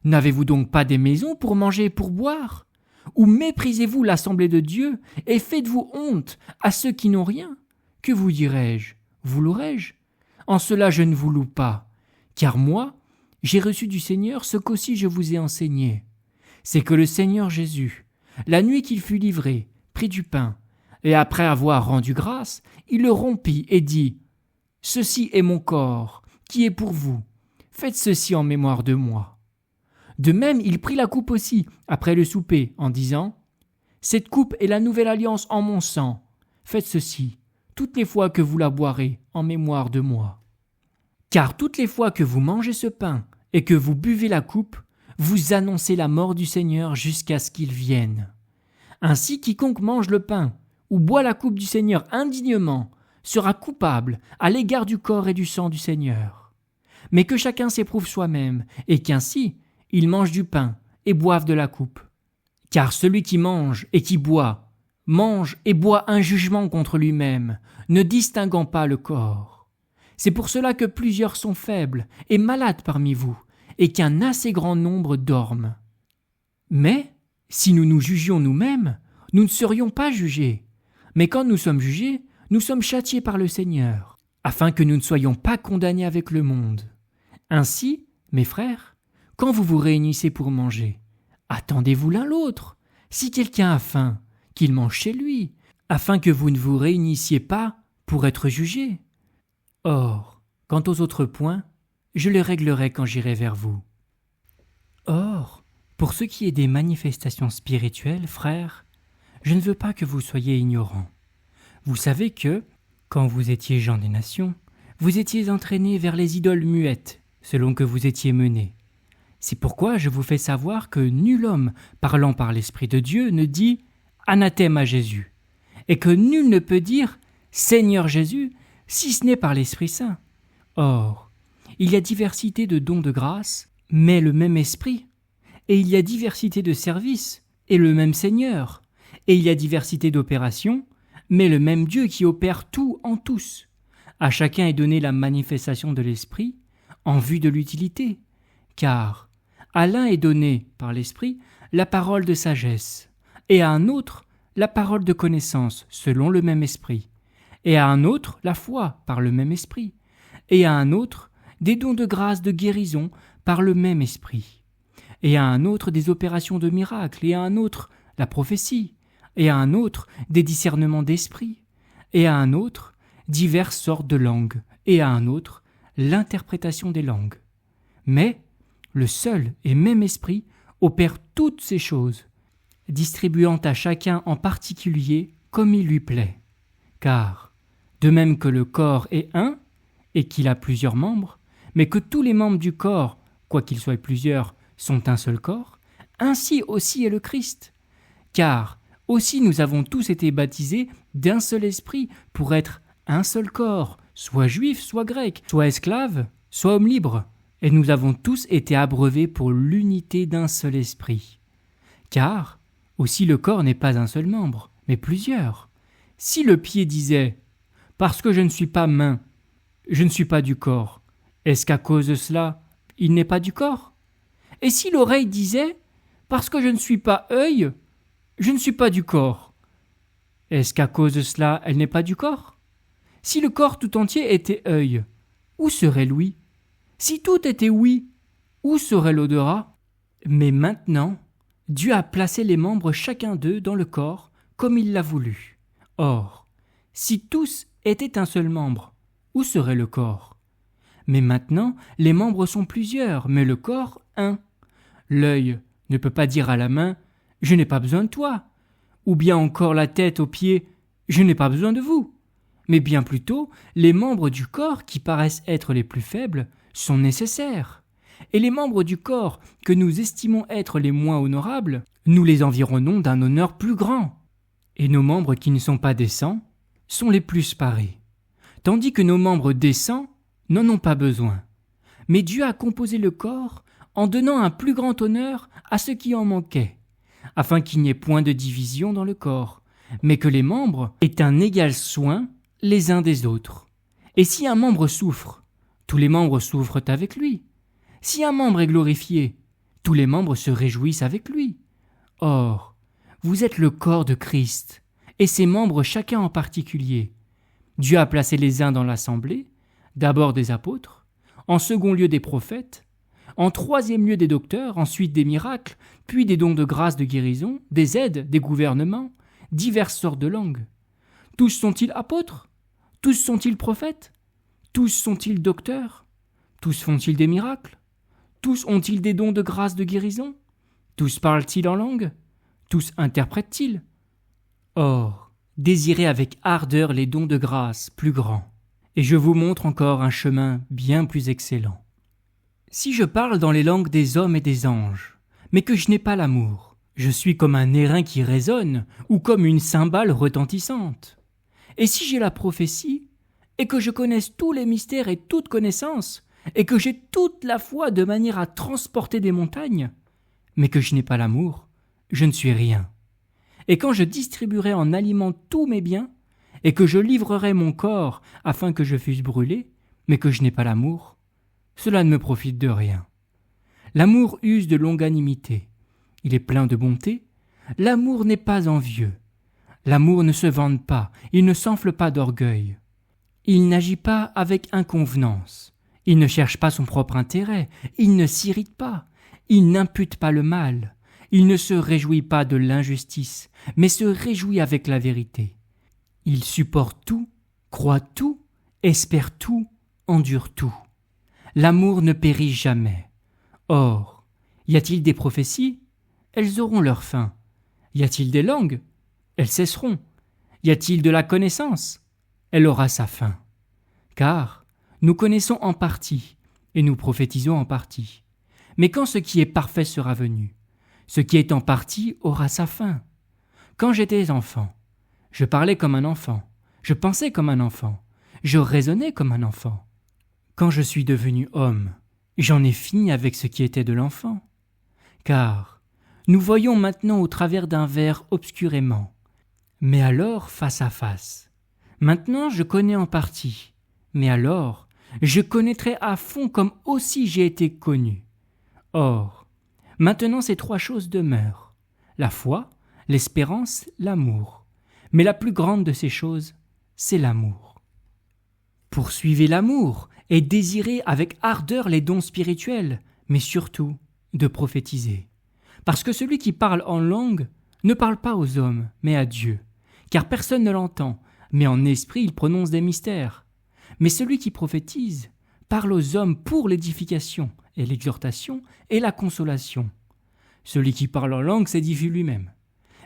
N'avez-vous donc pas des maisons pour manger et pour boire ? Ou méprisez-vous l'assemblée de Dieu, et faites-vous honte à ceux qui n'ont rien ? Que vous dirai-je ? Vous louerai-je ? En cela je ne vous loue pas, car moi, j'ai reçu du Seigneur ce qu'aussi je vous ai enseigné. C'est que le Seigneur Jésus, la nuit qu'il fut livré, prit du pain, et après avoir rendu grâce, il le rompit et dit « Ceci est mon corps, qui est pour vous. Faites ceci en mémoire de moi. » De même, il prit la coupe aussi, après le souper, en disant « Cette coupe est la nouvelle alliance en mon sang. Faites ceci, toutes les fois que vous la boirez, en mémoire de moi. Car toutes les fois que vous mangez ce pain et que vous buvez la coupe, vous annoncez la mort du Seigneur jusqu'à ce qu'il vienne. Ainsi quiconque mange le pain ou boit la coupe du Seigneur indignement sera coupable à l'égard du corps et du sang du Seigneur. Mais que chacun s'éprouve soi-même, et qu'ainsi il mange du pain et boive de la coupe. Car celui qui mange et qui mange et boit un jugement contre lui-même, ne distinguant pas le corps. C'est pour cela que plusieurs sont faibles et malades parmi vous, et qu'un assez grand nombre dorment. Mais, si nous nous jugions nous-mêmes, nous ne serions pas jugés. Mais quand nous sommes jugés, nous sommes châtiés par le Seigneur, afin que nous ne soyons pas condamnés avec le monde. Ainsi, mes frères, quand vous vous réunissez pour manger, attendez-vous l'un l'autre. Si quelqu'un a faim, qu'il mange chez lui, afin que vous ne vous réunissiez pas pour être jugés. Or, quant aux autres points, je les réglerai quand j'irai vers vous. Or, pour ce qui est des manifestations spirituelles, frères, je ne veux pas que vous soyez ignorants. Vous savez que, quand vous étiez gens des nations, vous étiez entraînés vers les idoles muettes, selon que vous étiez menés. C'est pourquoi je vous fais savoir que nul homme, parlant par l'Esprit de Dieu, ne dit « Anathème à Jésus », et que nul ne peut dire « Seigneur Jésus », si ce n'est par l'Esprit Saint. Or, il y a diversité de dons de grâce, mais le même Esprit. Et il y a diversité de services, et le même Seigneur. Et il y a diversité d'opérations, mais le même Dieu qui opère tout en tous. À chacun est donnée la manifestation de l'Esprit en vue de l'utilité. Car à l'un est donnée, par l'Esprit, la parole de sagesse, et à un autre, la parole de connaissance, selon le même Esprit, et à un autre, la foi, par le même Esprit, et à un autre, des dons de grâce de guérison, par le même Esprit, et à un autre, des opérations de miracles, et à un autre, la prophétie, et à un autre, des discernements d'esprit, et à un autre, diverses sortes de langues, et à un autre, l'interprétation des langues. Mais le seul et même Esprit opère toutes ces choses, distribuant à chacun en particulier comme il lui plaît. Car, de même que le corps est un, et qu'il a plusieurs membres, mais que tous les membres du corps, quoiqu'ils soient plusieurs, sont un seul corps, ainsi aussi est le Christ. Car aussi nous avons tous été baptisés d'un seul esprit pour être un seul corps, soit juif, soit grec, soit esclave, soit homme libre, et nous avons tous été abreuvés pour l'unité d'un seul esprit. Car aussi le corps n'est pas un seul membre, mais plusieurs. Si le pied disait « Parce que je ne suis pas main, je ne suis pas du corps », est-ce qu'à cause de cela, il n'est pas du corps ? Et si l'oreille disait « Parce que je ne suis pas œil, je ne suis pas du corps », est-ce qu'à cause de cela, elle n'est pas du corps ? Si le corps tout entier était œil, où serait l'ouïe ? Si tout était ouïe, où serait l'odorat ? Mais maintenant, Dieu a placé les membres chacun d'eux dans le corps comme il l'a voulu. Or, si tous étaient un seul membre, où serait le corps? Mais maintenant, les membres sont plusieurs, mais le corps, un. L'œil ne peut pas dire à la main « Je n'ai pas besoin de toi », ou bien encore la tête aux pieds « Je n'ai pas besoin de vous ». Mais bien plutôt, les membres du corps qui paraissent être les plus faibles sont nécessaires. Et les membres du corps que nous estimons être les moins honorables, nous les environnons d'un honneur plus grand. Et nos membres qui ne sont pas décents sont les plus parés. Tandis que nos membres décents n'en ont pas besoin. Mais Dieu a composé le corps en donnant un plus grand honneur à ceux qui en manquaient, afin qu'il n'y ait point de division dans le corps, mais que les membres aient un égal soin les uns des autres. Et si un membre souffre, tous les membres souffrent avec lui. Si un membre est glorifié, tous les membres se réjouissent avec lui. Or, vous êtes le corps de Christ, et ses membres chacun en particulier. Dieu a placé les uns dans l'assemblée, d'abord des apôtres, en second lieu des prophètes, en troisième lieu des docteurs, ensuite des miracles, puis des dons de grâce de guérison, des aides, des gouvernements, diverses sortes de langues. Tous sont-ils apôtres? Tous sont-ils prophètes? Tous sont-ils docteurs? Tous font-ils des miracles? Tous ont-ils des dons de grâce de guérison? Tous parlent-ils en langue? Tous interprètent-ils? Or, désirez avec ardeur les dons de grâce plus grands, et je vous montre encore un chemin bien plus excellent. Si je parle dans les langues des hommes et des anges, mais que je n'ai pas l'amour, je suis comme un airain qui résonne, ou comme une cymbale retentissante. Et si j'ai la prophétie, et que je connaisse tous les mystères et toute connaissance, et que j'ai toute la foi de manière à transporter des montagnes, mais que je n'ai pas l'amour, je ne suis rien. Et quand je distribuerai en aliment tous mes biens, et que je livrerai mon corps afin que je fusse brûlé, mais que je n'ai pas l'amour, cela ne me profite de rien. L'amour use de longanimité, il est plein de bonté, l'amour n'est pas envieux, l'amour ne se vante pas, il ne s'enfle pas d'orgueil, il n'agit pas avec inconvenance, il ne cherche pas son propre intérêt, il ne s'irrite pas, il n'impute pas le mal, il ne se réjouit pas de l'injustice, mais se réjouit avec la vérité. Il supporte tout, croit tout, espère tout, endure tout. L'amour ne périt jamais. Or, y a-t-il des prophéties? Elles auront leur fin. Y a-t-il des langues? Elles cesseront. Y a-t-il de la connaissance? Elle aura sa fin. Car nous connaissons en partie, et nous prophétisons en partie. Mais quand ce qui est parfait sera venu, ce qui est en partie aura sa fin. Quand j'étais enfant, je parlais comme un enfant, je pensais comme un enfant, je raisonnais comme un enfant. Quand je suis devenu homme, j'en ai fini avec ce qui était de l'enfant. Car nous voyons maintenant au travers d'un verre obscurément, mais alors face à face. Maintenant je connais en partie, mais alors je connaîtrai à fond comme aussi j'ai été connu. Or, maintenant ces trois choses demeurent, la foi, l'espérance, l'amour. Mais la plus grande de ces choses, c'est l'amour. Poursuivez l'amour et désirez avec ardeur les dons spirituels, mais surtout de prophétiser. Parce que celui qui parle en langue ne parle pas aux hommes, mais à Dieu, car personne ne l'entend, mais en esprit il prononce des mystères. Mais celui qui prophétise parle aux hommes pour l'édification et l'exhortation et la consolation. Celui qui parle en langue s'édifie lui-même,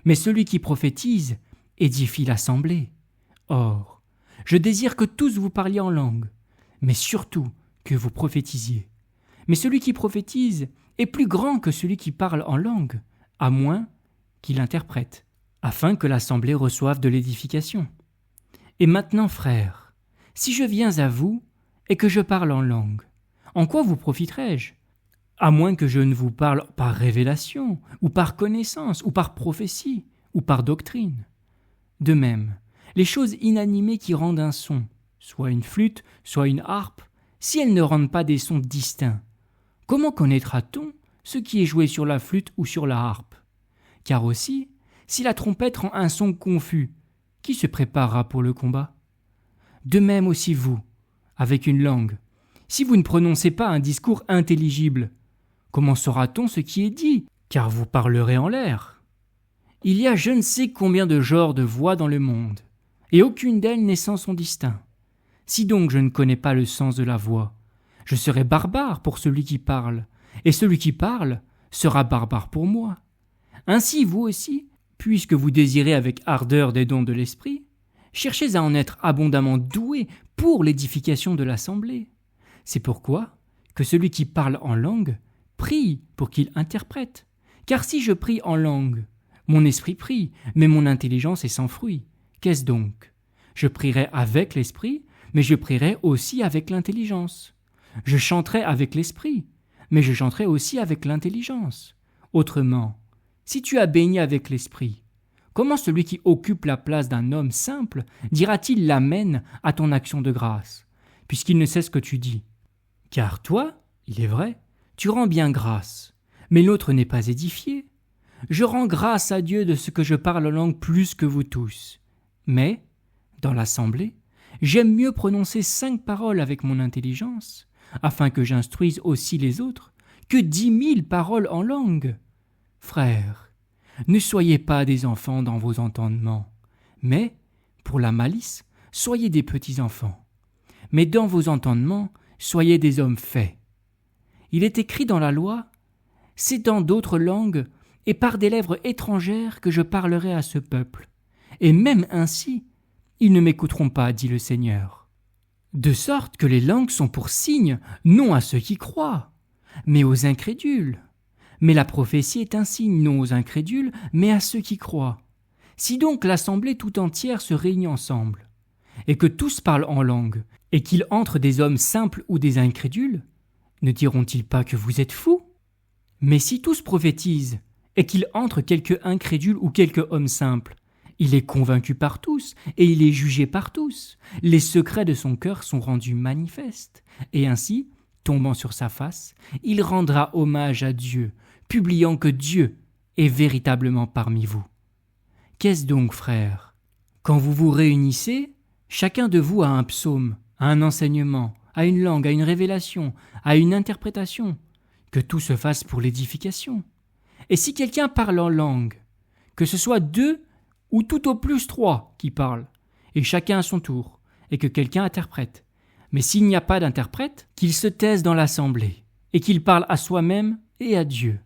mais celui qui prophétise édifie l'assemblée. Or, je désire que tous vous parliez en langue, mais surtout que vous prophétisiez. Mais celui qui prophétise est plus grand que celui qui parle en langue, à moins qu'il interprète, afin que l'assemblée reçoive de l'édification. Et maintenant, frères, si je viens à vous et que je parle en langue, en quoi vous profiterai-je? À moins que je ne vous parle par révélation, ou par connaissance, ou par prophétie, ou par doctrine. De même, les choses inanimées qui rendent un son, soit une flûte, soit une harpe, si elles ne rendent pas des sons distincts, comment connaîtra-t-on ce qui est joué sur la flûte ou sur la harpe? Car aussi, si la trompette rend un son confus, qui se préparera pour le combat? De même aussi vous, avec une langue, si vous ne prononcez pas un discours intelligible, comment saura-t-on ce qui est dit, car vous parlerez en l'air? Il y a je ne sais combien de genres de voix dans le monde, et aucune d'elles n'est sans son distinct. Si donc je ne connais pas le sens de la voix, je serai barbare pour celui qui parle, et celui qui parle sera barbare pour moi. Ainsi vous aussi, puisque vous désirez avec ardeur des dons de l'esprit, cherchez à en être abondamment doués pour l'édification de l'assemblée. C'est pourquoi que celui qui parle en langue prie pour qu'il interprète. Car si je prie en langue, mon esprit prie, mais mon intelligence est sans fruit. Qu'est-ce donc? Je prierai avec l'esprit, mais je prierai aussi avec l'intelligence. Je chanterai avec l'esprit, mais je chanterai aussi avec l'intelligence. Autrement, si tu as baigné avec l'esprit, comment celui qui occupe la place d'un homme simple dira-t-il l'amen à ton action de grâce, puisqu'il ne sait ce que tu dis? Car toi, il est vrai, tu rends bien grâce, mais l'autre n'est pas édifié. Je rends grâce à Dieu de ce que je parle en langue plus que vous tous. Mais, dans l'assemblée, j'aime mieux prononcer 5 paroles avec mon intelligence, afin que j'instruise aussi les autres, que 10 000 paroles en langue. Frères, ne soyez pas des enfants dans vos entendements, mais, pour la malice, soyez des petits enfants. Mais dans vos entendements, soyez des hommes faits. Il est écrit dans la loi, « C'est dans d'autres langues et par des lèvres étrangères que je parlerai à ce peuple. Et même ainsi, ils ne m'écouteront pas, dit le Seigneur. » De sorte que les langues sont pour signe, non à ceux qui croient, mais aux incrédules. Mais la prophétie est un signe non aux incrédules, mais à ceux qui croient. Si donc l'assemblée tout entière se réunit ensemble, et que tous parlent en langue, et qu'il entre des hommes simples ou des incrédules, ne diront-ils pas que vous êtes fous? Mais si tous prophétisent, et qu'il entre quelque incrédule ou quelque homme simple, il est convaincu par tous, et il est jugé par tous. Les secrets de son cœur sont rendus manifestes, et ainsi, tombant sur sa face, il rendra hommage à Dieu, publiant que Dieu est véritablement parmi vous. Qu'est-ce donc, frères? Quand vous vous réunissez, chacun de vous a un psaume, a un enseignement, a une langue, a une révélation, a une interprétation, que tout se fasse pour l'édification. Et si quelqu'un parle en langue, que ce soit 2 ou tout au plus 3 qui parlent, et chacun à son tour, et que quelqu'un interprète. Mais s'il n'y a pas d'interprète, qu'il se taise dans l'assemblée, et qu'il parle à soi-même et à Dieu.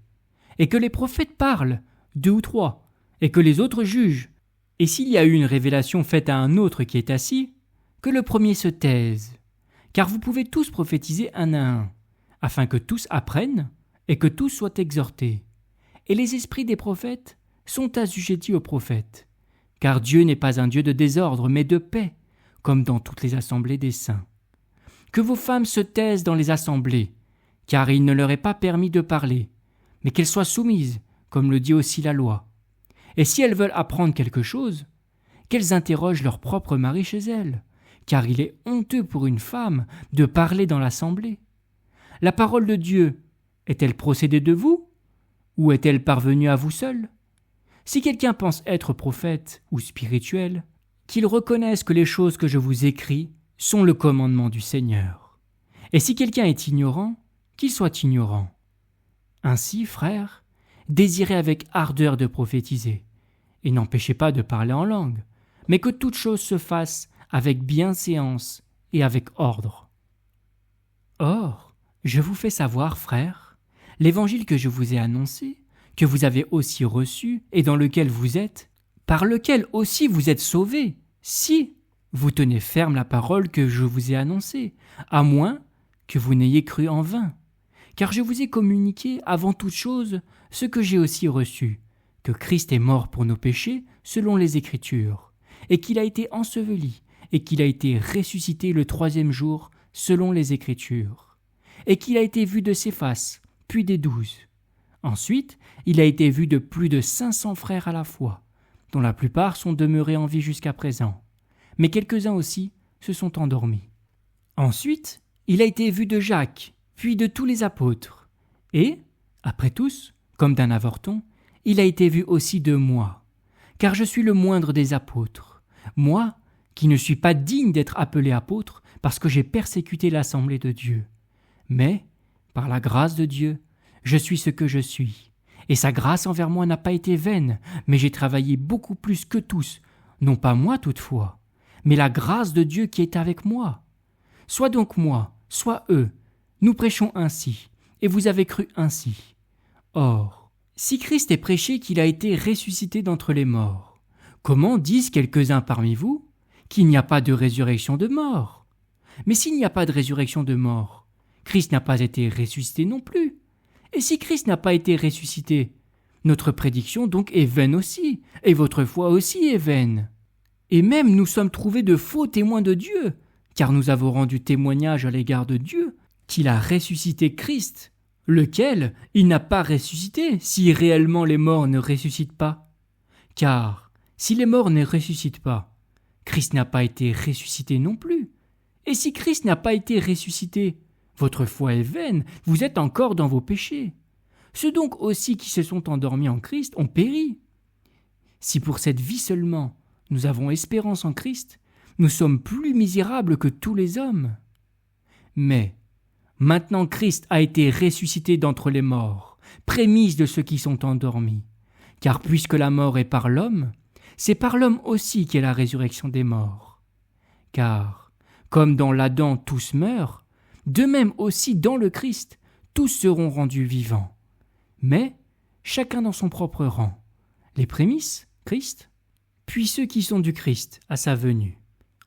Et que les prophètes parlent, 2 ou 3, et que les autres jugent. Et s'il y a eu une révélation faite à un autre qui est assis, que le premier se taise. Car vous pouvez tous prophétiser un à un, afin que tous apprennent, et que tous soient exhortés. Et les esprits des prophètes sont assujettis aux prophètes. Car Dieu n'est pas un Dieu de désordre, mais de paix, comme dans toutes les assemblées des saints. Que vos femmes se taisent dans les assemblées, car il ne leur est pas permis de parler, mais qu'elles soient soumises, comme le dit aussi la loi. Et si elles veulent apprendre quelque chose, qu'elles interrogent leur propre mari chez elles, car il est honteux pour une femme de parler dans l'assemblée. La parole de Dieu est-elle procédée de vous, ou est-elle parvenue à vous seul? Si quelqu'un pense être prophète ou spirituel, qu'il reconnaisse que les choses que je vous écris sont le commandement du Seigneur. Et si quelqu'un est ignorant, qu'il soit ignorant. Ainsi, frères, désirez avec ardeur de prophétiser, et n'empêchez pas de parler en langue, mais que toute chose se fasse avec bienséance et avec ordre. Or, je vous fais savoir, frères, l'évangile que je vous ai annoncé, que vous avez aussi reçu et dans lequel vous êtes, par lequel aussi vous êtes sauvés, si vous tenez ferme la parole que je vous ai annoncée, à moins que vous n'ayez cru en vain. Car je vous ai communiqué avant toute chose ce que j'ai aussi reçu, que Christ est mort pour nos péchés selon les Écritures, et qu'il a été enseveli, et qu'il a été ressuscité le 3e jour selon les Écritures, et qu'il a été vu de Céphas, puis des 12. Ensuite, il a été vu de plus de 500 frères à la fois, dont la plupart sont demeurés en vie jusqu'à présent, mais quelques-uns aussi se sont endormis. Ensuite, il a été vu de Jacques, puis de tous les apôtres, et, après tous, comme d'un avorton, il a été vu aussi de moi, car je suis le moindre des apôtres, moi qui ne suis pas digne d'être appelé apôtre parce que j'ai persécuté l'assemblée de Dieu. Mais, par la grâce de Dieu, je suis ce que je suis, Et sa grâce envers moi n'a pas été vaine, mais j'ai travaillé beaucoup plus que tous, non pas moi toutefois, mais la grâce de Dieu qui est avec moi. Soit donc moi, soit eux, nous prêchons ainsi, et vous avez cru ainsi. Or, si Christ est prêché qu'il a été ressuscité d'entre les morts, comment disent quelques-uns parmi vous qu'il n'y a pas de résurrection de mort? Mais s'il n'y a pas de résurrection de mort, Christ n'a pas été ressuscité non plus. Et si Christ n'a pas été ressuscité, notre prédiction donc est vaine aussi, et votre foi aussi est vaine. Et même nous sommes trouvés de faux témoins de Dieu, car nous avons rendu témoignage à l'égard de Dieu qu'il a ressuscité Christ, lequel il n'a pas ressuscité si réellement les morts ne ressuscitent pas. Car si les morts ne ressuscitent pas, Christ n'a pas été ressuscité non plus. Et si Christ n'a pas été ressuscité, votre foi est vaine, vous êtes encore dans vos péchés. Ceux donc aussi qui se sont endormis en Christ ont péri. Si pour cette vie seulement nous avons espérance en Christ, nous sommes plus misérables que tous les hommes. Mais maintenant Christ a été ressuscité d'entre les morts, prémisse de ceux qui sont endormis. Car puisque la mort est par l'homme, c'est par l'homme aussi qu'est la résurrection des morts. Car, comme dans l'Adam tous meurent, de même aussi dans le Christ, tous seront rendus vivants. Mais chacun dans son propre rang. Les prémices, Christ, puis ceux qui sont du Christ à sa venue.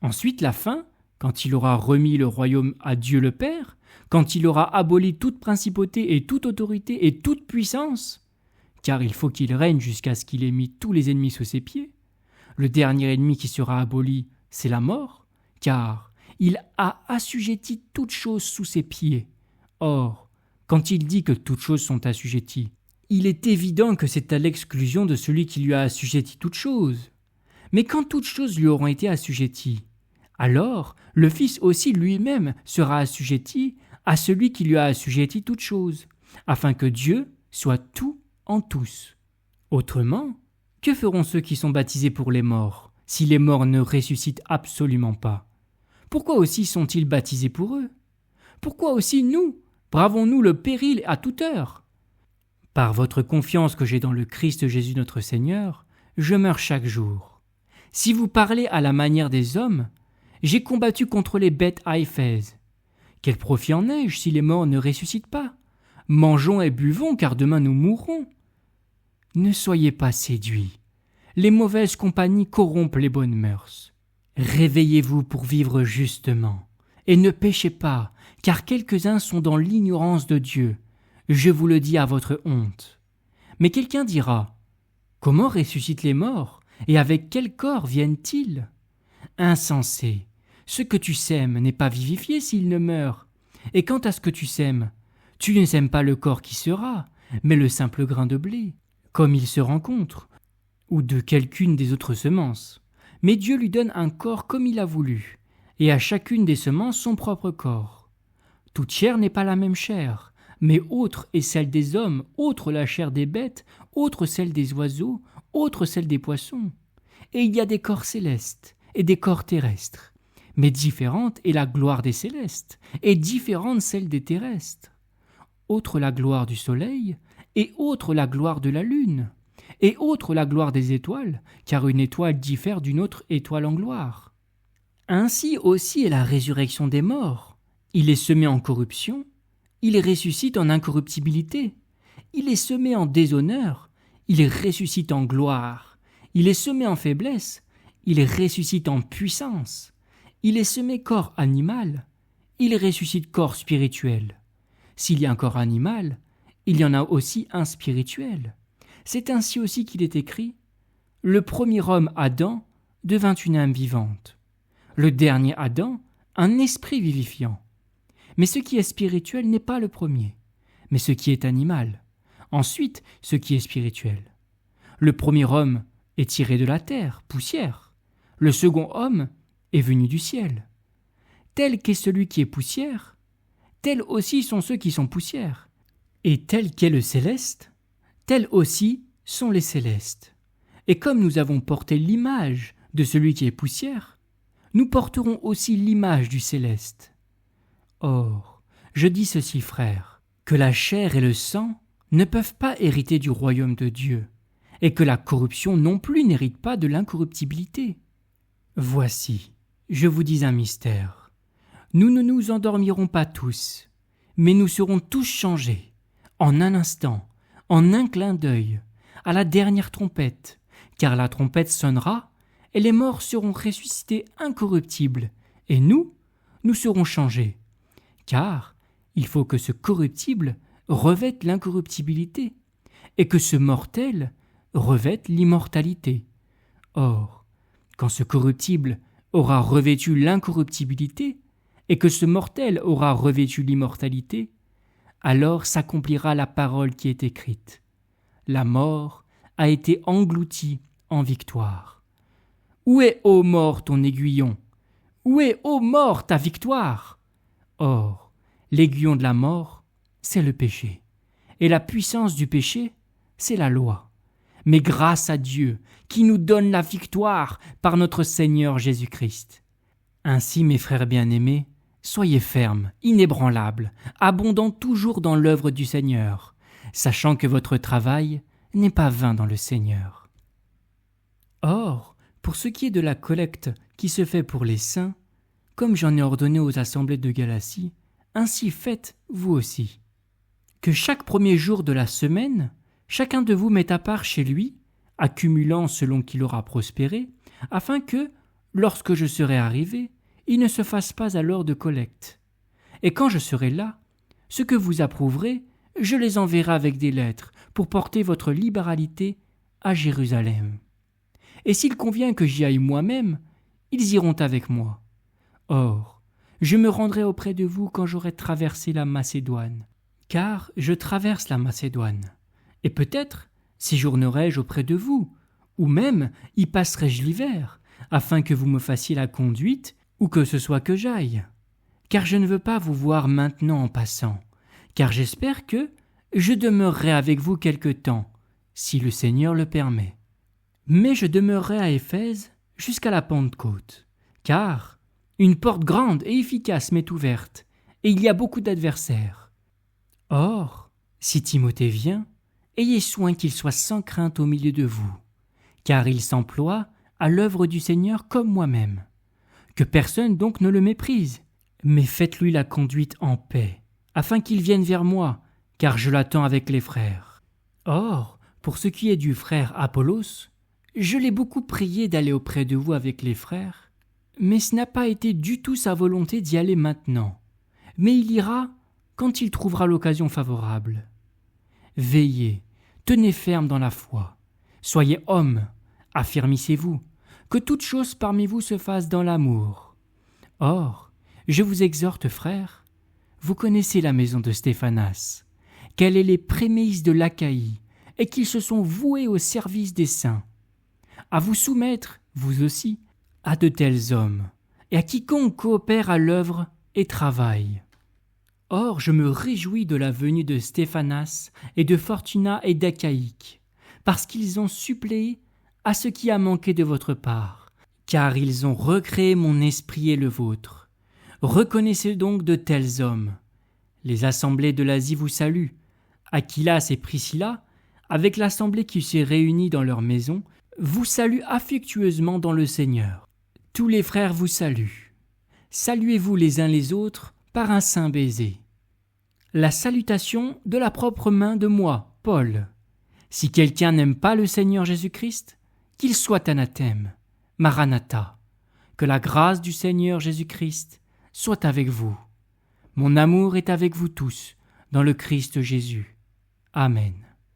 Ensuite la fin, quand il aura remis le royaume à Dieu le Père, quand il aura aboli toute principauté et toute autorité et toute puissance, car il faut qu'il règne jusqu'à ce qu'il ait mis tous les ennemis sous ses pieds. Le dernier ennemi qui sera aboli, c'est la mort, car il a assujetti toutes choses sous ses pieds. Or, quand il dit que toutes choses sont assujetties, il est évident que c'est à l'exclusion de celui qui lui a assujetti toutes choses. Mais quand toutes choses lui auront été assujetties, alors le Fils aussi lui-même sera assujetti à celui qui lui a assujetti toutes choses, afin que Dieu soit tout en tous. Autrement, que feront ceux qui sont baptisés pour les morts, si les morts ne ressuscitent absolument pas? Pourquoi aussi sont-ils baptisés pour eux? Pourquoi aussi nous, bravons-nous le péril à toute heure? Par votre confiance que j'ai dans le Christ Jésus notre Seigneur, je meurs chaque jour. Si vous parlez à la manière des hommes, j'ai combattu contre les bêtes à Éphèse. Quel profit en ai-je si les morts ne ressuscitent pas? Mangeons et buvons, car demain nous mourrons. Ne soyez pas séduits. Les mauvaises compagnies corrompent les bonnes mœurs. Réveillez-vous pour vivre justement, et ne péchez pas, car quelques-uns sont dans l'ignorance de Dieu. Je vous le dis à votre honte. Mais quelqu'un dira, « Comment ressuscitent les morts, et avec quel corps viennent-ils » Insensé, ce que tu sèmes n'est pas vivifié s'il ne meurt. Et quant à ce que tu sèmes, tu ne sèmes pas le corps qui sera, mais le simple grain de blé, comme il se rencontre, ou de quelqu'une des autres semences. Mais Dieu lui donne un corps comme il a voulu, et à chacune des semences son propre corps. Toute chair n'est pas la même chair, mais autre est celle des hommes, autre la chair des bêtes, autre celle des oiseaux, autre celle des poissons. Et il y a des corps célestes et des corps terrestres, mais différente est la gloire des célestes, et différente celle des terrestres. Autre la gloire du soleil, et autre la gloire de la lune, et autre la gloire des étoiles, car une étoile diffère d'une autre étoile en gloire. Ainsi aussi est la résurrection des morts. Il est semé en corruption, il ressuscite en incorruptibilité. Il est semé en déshonneur, il ressuscite en gloire. Il est semé en faiblesse, il ressuscite en puissance. Il est semé corps animal, il ressuscite corps spirituel. S'il y a un corps animal, il y en a aussi un spirituel. C'est ainsi aussi qu'il est écrit « Le premier homme, Adam, devint une âme vivante. Le dernier Adam, un esprit vivifiant. Mais ce qui est spirituel n'est pas le premier, mais ce qui est animal. Ensuite, ce qui est spirituel. Le premier homme est tiré de la terre, poussière. Le second homme est venu du ciel. Tel qu'est celui qui est poussière, tels aussi sont ceux qui sont poussière. Et tel qu'est le céleste, tels aussi sont les célestes. Et comme nous avons porté l'image de celui qui est poussière, nous porterons aussi l'image du céleste. Or, je dis ceci, frères, que la chair et le sang ne peuvent pas hériter du royaume de Dieu, et que la corruption non plus n'hérite pas de l'incorruptibilité. Voici, je vous dis un mystère. Nous ne nous endormirons pas tous, mais nous serons tous changés, en un instant, en un clin d'œil, à la dernière trompette, car la trompette sonnera, et les morts seront ressuscités incorruptibles, et nous serons changés. Car il faut que ce corruptible revête l'incorruptibilité, et que ce mortel revête l'immortalité. Or, quand ce corruptible aura revêtu l'incorruptibilité, et que ce mortel aura revêtu l'immortalité, alors s'accomplira la parole qui est écrite. La mort a été engloutie en victoire. Où est, ô mort, ton aiguillon? Où est, ô mort, ta victoire? Or, l'aiguillon de la mort, c'est le péché, et la puissance du péché, c'est la loi. Mais grâce à Dieu, qui nous donne la victoire par notre Seigneur Jésus-Christ. Ainsi, mes frères bien-aimés, soyez fermes, inébranlables, abondant toujours dans l'œuvre du Seigneur, sachant que votre travail n'est pas vain dans le Seigneur. Or, pour ce qui est de la collecte qui se fait pour les saints, comme j'en ai ordonné aux assemblées de Galatie, ainsi faites vous aussi. Que chaque premier jour de la semaine, chacun de vous mette à part chez lui, accumulant selon qu'il aura prospéré, afin que, lorsque je serai arrivé, il ne se fasse pas alors de collecte. Et quand je serai là, ce que vous approuverez, je les enverrai avec des lettres pour porter votre libéralité à Jérusalem. Et s'il convient que j'y aille moi-même, ils iront avec moi. Or, je me rendrai auprès de vous quand j'aurai traversé la Macédoine, car je traverse la Macédoine. Et peut-être séjournerai-je auprès de vous, ou même y passerai-je l'hiver, afin que vous me fassiez la conduite, ou que ce soit que j'aille. Car je ne veux pas vous voir maintenant en passant, car j'espère que je demeurerai avec vous quelque temps, si le Seigneur le permet. Mais je demeurerai à Éphèse jusqu'à la Pentecôte, car une porte grande et efficace m'est ouverte, et il y a beaucoup d'adversaires. Or, si Timothée vient, ayez soin qu'il soit sans crainte au milieu de vous, car il s'emploie à l'œuvre du Seigneur comme moi-même. Que personne donc ne le méprise, mais faites-lui la conduite en paix, afin qu'il vienne vers moi, car je l'attends avec les frères. Or, pour ce qui est du frère Apollos, je l'ai beaucoup prié d'aller auprès de vous avec les frères, mais ce n'a pas été du tout sa volonté d'y aller maintenant, mais il ira quand il trouvera l'occasion favorable. Veillez, tenez ferme dans la foi, soyez hommes, affermissez-vous, que toute chose parmi vous se fasse dans l'amour. Or, je vous exhorte, frères, vous connaissez la maison de Stéphanas, qu'elle est les prémices de l'Achaïe, et qu'ils se sont voués au service des saints. À vous soumettre, vous aussi, à de tels hommes, et à quiconque coopère à l'œuvre et travaille. Or, je me réjouis de la venue de Stéphanas et de Fortuna et d'Achaïque, parce qu'ils ont suppléé à ce qui a manqué de votre part, car ils ont recréé mon esprit et le vôtre. Reconnaissez donc de tels hommes. Les assemblées de l'Asie vous saluent. Aquilas et Priscilla, avec l'assemblée qui s'est réunie dans leur maison, vous saluent affectueusement dans le Seigneur. Tous les frères vous saluent. Saluez-vous les uns les autres par un saint baiser. La salutation de la propre main de moi, Paul. Si quelqu'un n'aime pas le Seigneur Jésus-Christ, qu'il soit anathème. Maranatha. Que la grâce du Seigneur Jésus-Christ soit avec vous. Mon amour est avec vous tous, dans le Christ Jésus. Amen.